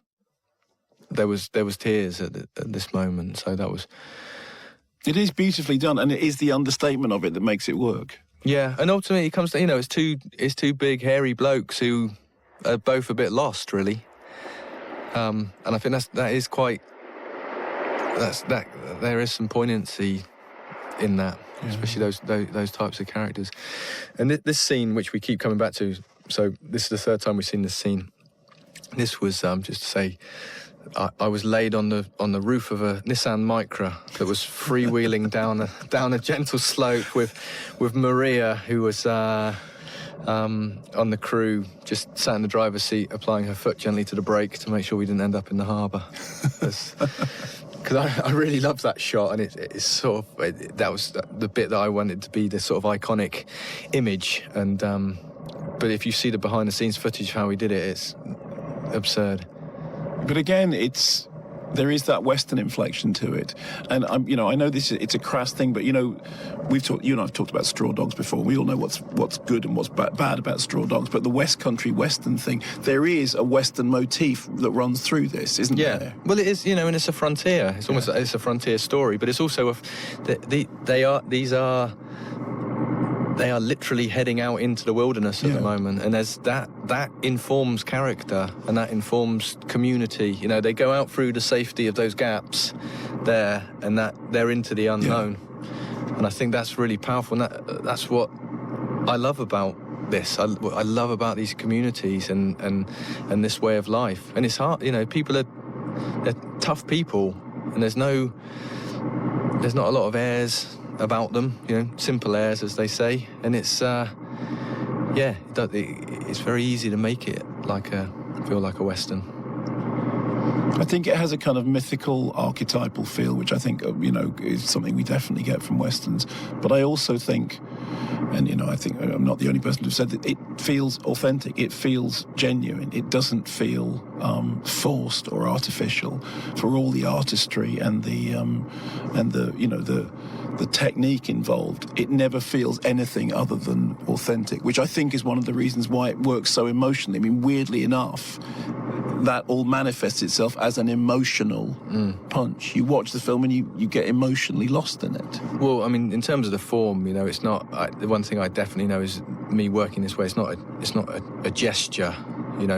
There was tears at this moment, so that was. It is beautifully done, and it is the understatement of it that makes it work. Yeah, and ultimately it comes to it's two big hairy blokes who are both a bit lost, really. And I think that is quite. There is some poignancy in that, especially those types of characters. And this scene, which we keep coming back to, so this is the third time we've seen this scene. This was just to say, I was laid on the roof of a Nissan Micra that was freewheeling down a gentle slope with Maria, who was. On the crew, just sat in the driver's seat, applying her foot gently to the brake to make sure we didn't end up in the harbour. Because I really love that shot, and it's sort of that was the bit that I wanted to be this sort of iconic image. And but if you see the behind the scenes footage of how we did it, it's absurd. But again, there is that Western inflection to it, and I know it's a crass thing, but you and I have talked about Straw Dogs before. We all know what's good and what's bad about Straw Dogs, but the West Country Western thing, there is a Western motif that runs through this, isn't there? Yeah, well, it is, and it's a frontier. It's almost it's a frontier story, but it's also they are literally heading out into the wilderness at the moment, and there's that informs character and that informs community. They go out through the safety of those gaps there, and that they're into the unknown. And I think that's really powerful, and that's what I love about this. I love about these communities and this way of life. And it's hard, they're tough people, and there's not a lot of airs about them, simple airs, as they say, and it's it's very easy to make it feel like a Western. I think it has a kind of mythical, archetypal feel, which I think is something we definitely get from Westerns. But I also think, and I think I'm not the only person who've said that, it feels authentic. It feels genuine. It doesn't feel forced or artificial, for all the artistry and the the technique involved, it never feels anything other than authentic, which I think is one of the reasons why it works so emotionally. I mean, weirdly enough, that all manifests itself as an emotional punch. You watch the film and you get emotionally lost in it. Well, I mean, in terms of the form, it's not. The one thing I definitely know is me working this way. It's not a gesture.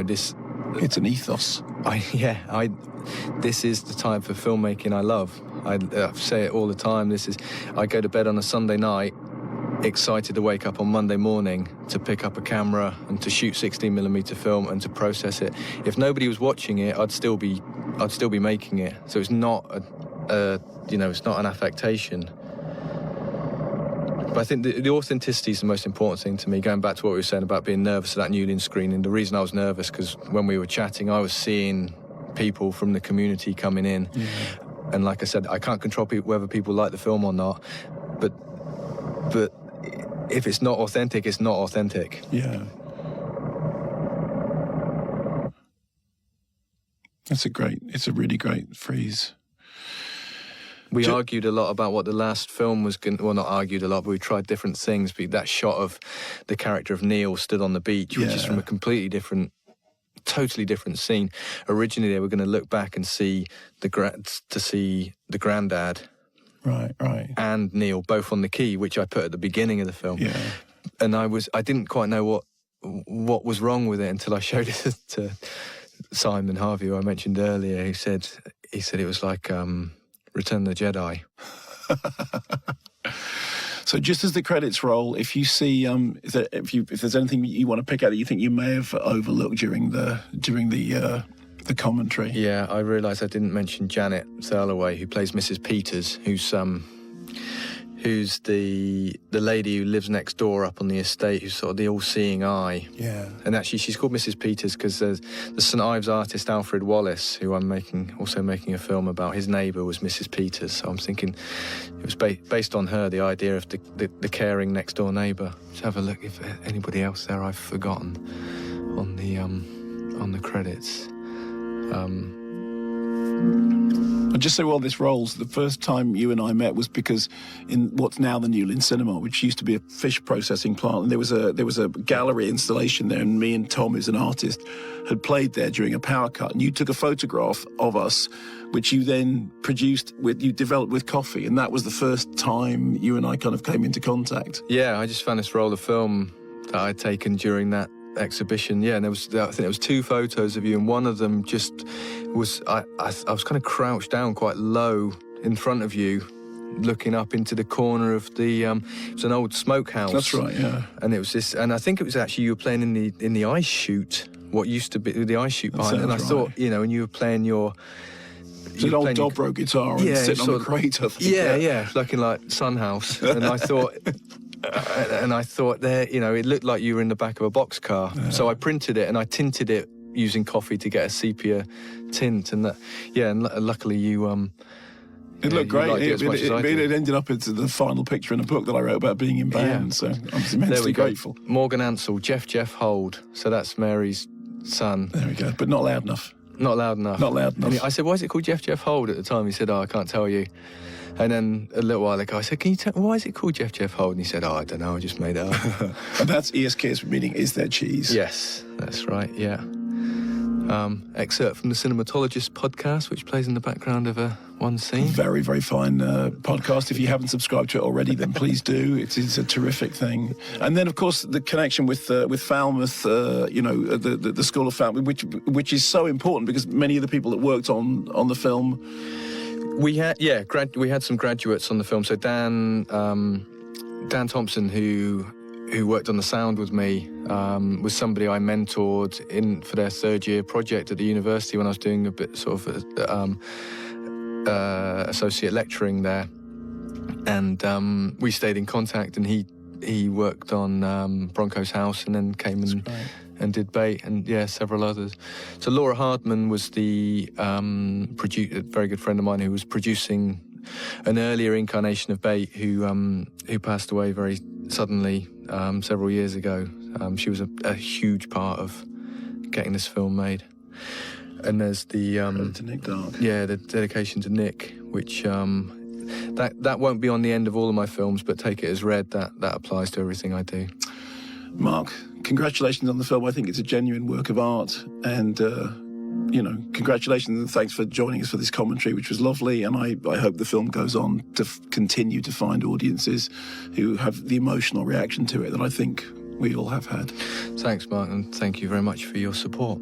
This. It's an ethos. This is the type of filmmaking I love. I say it all the time. I go to bed on a Sunday night, excited to wake up on Monday morning to pick up a camera and to shoot 16mm film and to process it. If nobody was watching it, I'd still be making it. So it's not it's not an affectation. But I think the authenticity is the most important thing to me. Going back to what we were saying about being nervous at that Newlyn screening, the reason I was nervous because when we were chatting, I was seeing people from the community coming in, and like I said, I can't control whether people like the film or not. But if it's not authentic, it's not authentic. Yeah. It's a really great phrase. We argued a lot about what the last film was going to... Well, not argued a lot, but we tried different things. But that shot of the character of Neil stood on the beach, which is from a completely different, totally different scene. Originally, they were going to look back and see the granddad... Right. And Neil, both on the quay, which I put at the beginning of the film. Yeah. And I didn't quite know what was wrong with it until I showed it to Simon Harvey, who I mentioned earlier. He said it was like... Return of the Jedi. So just as the credits roll, if you see if there's anything you want to pick out that you think you may have overlooked during the commentary. Yeah, I realised I didn't mention Janet Thirlaway, who plays Mrs. Peters, who's the lady who lives next door up on the estate, who's sort of the all-seeing eye. Yeah. And actually, she's called Mrs. Peters because the St Ives artist Alfred Wallace, who I'm also making a film about, his neighbour was Mrs. Peters. So I'm thinking it was based on her, the idea of the caring next-door neighbour. Let's have a look if anybody else there I've forgotten on the credits. I'll just say while this rolls, the first time you and I met was because in what's now the Newlyn Cinema, which used to be a fish processing plant, and there was a gallery installation there, and me and Tom, who's an artist, had played there during a power cut, and you took a photograph of us, which you then developed with coffee, and that was the first time you and I kind of came into contact. Yeah, I just found this roll of film that I'd taken during that exhibition, and I think there was 2 photos of you, and one of them just was I was kind of crouched down quite low in front of you, looking up into the corner of the it was an old smokehouse. That's right, yeah. And it was this, and I think it was actually you were playing in the ice chute, what used to be the ice chute behind, and I thought, and you were playing your... It's an old dobro guitar and sitting on the crate, I think. looking like Sunhouse, and I thought... And I thought there, it looked like you were in the back of a boxcar. Yeah. So I printed it and I tinted it using coffee to get a sepia tint. And luckily you... it looked great. It ended up into the final picture in a book that I wrote about being in band. So I'm immensely grateful. Morgan Ansell, Jeff Hold. So that's Mary's son. There we go. But not loud enough. Not loud enough. Not loud enough. I said, why is it called Jeff Hold at the time? He said, I can't tell you. And then a little while ago, I said, can you tell why is it called Jeff Hold? And he said, I don't know, I just made it up. And that's ESK's meaning, is there cheese? Yes, that's right, yeah. Excerpt from the Cinematologist podcast, which plays in the background of one scene. Very, very fine podcast. If you haven't subscribed to it already, then please do. It's a terrific thing. And then, of course, the connection with Falmouth, the School of Falmouth, which is so important because many of the people that worked on the film... We had some graduates on the film. So Dan Thompson, who worked on the sound with me, was somebody I mentored for their 3rd year project at the university when I was doing a bit sort of associate lecturing there. And we stayed in contact, and he worked on Bronco's House and then came and did Bait, and several others. So Laura Hardman was the a very good friend of mine who was producing an earlier incarnation of Bait, who passed away very suddenly several years ago. She was a huge part of getting this film made. And there's the to Nick Dark. the dedication to Nick, which that won't be on the end of all of my films, but take it as read. That applies to everything I do. Mark, congratulations on the film. I think it's a genuine work of art, and congratulations and thanks for joining us for this commentary, which was lovely. And I hope the film goes on to continue to find audiences who have the emotional reaction to it that I think we all have had. Thanks, Mark, and thank you very much for your support.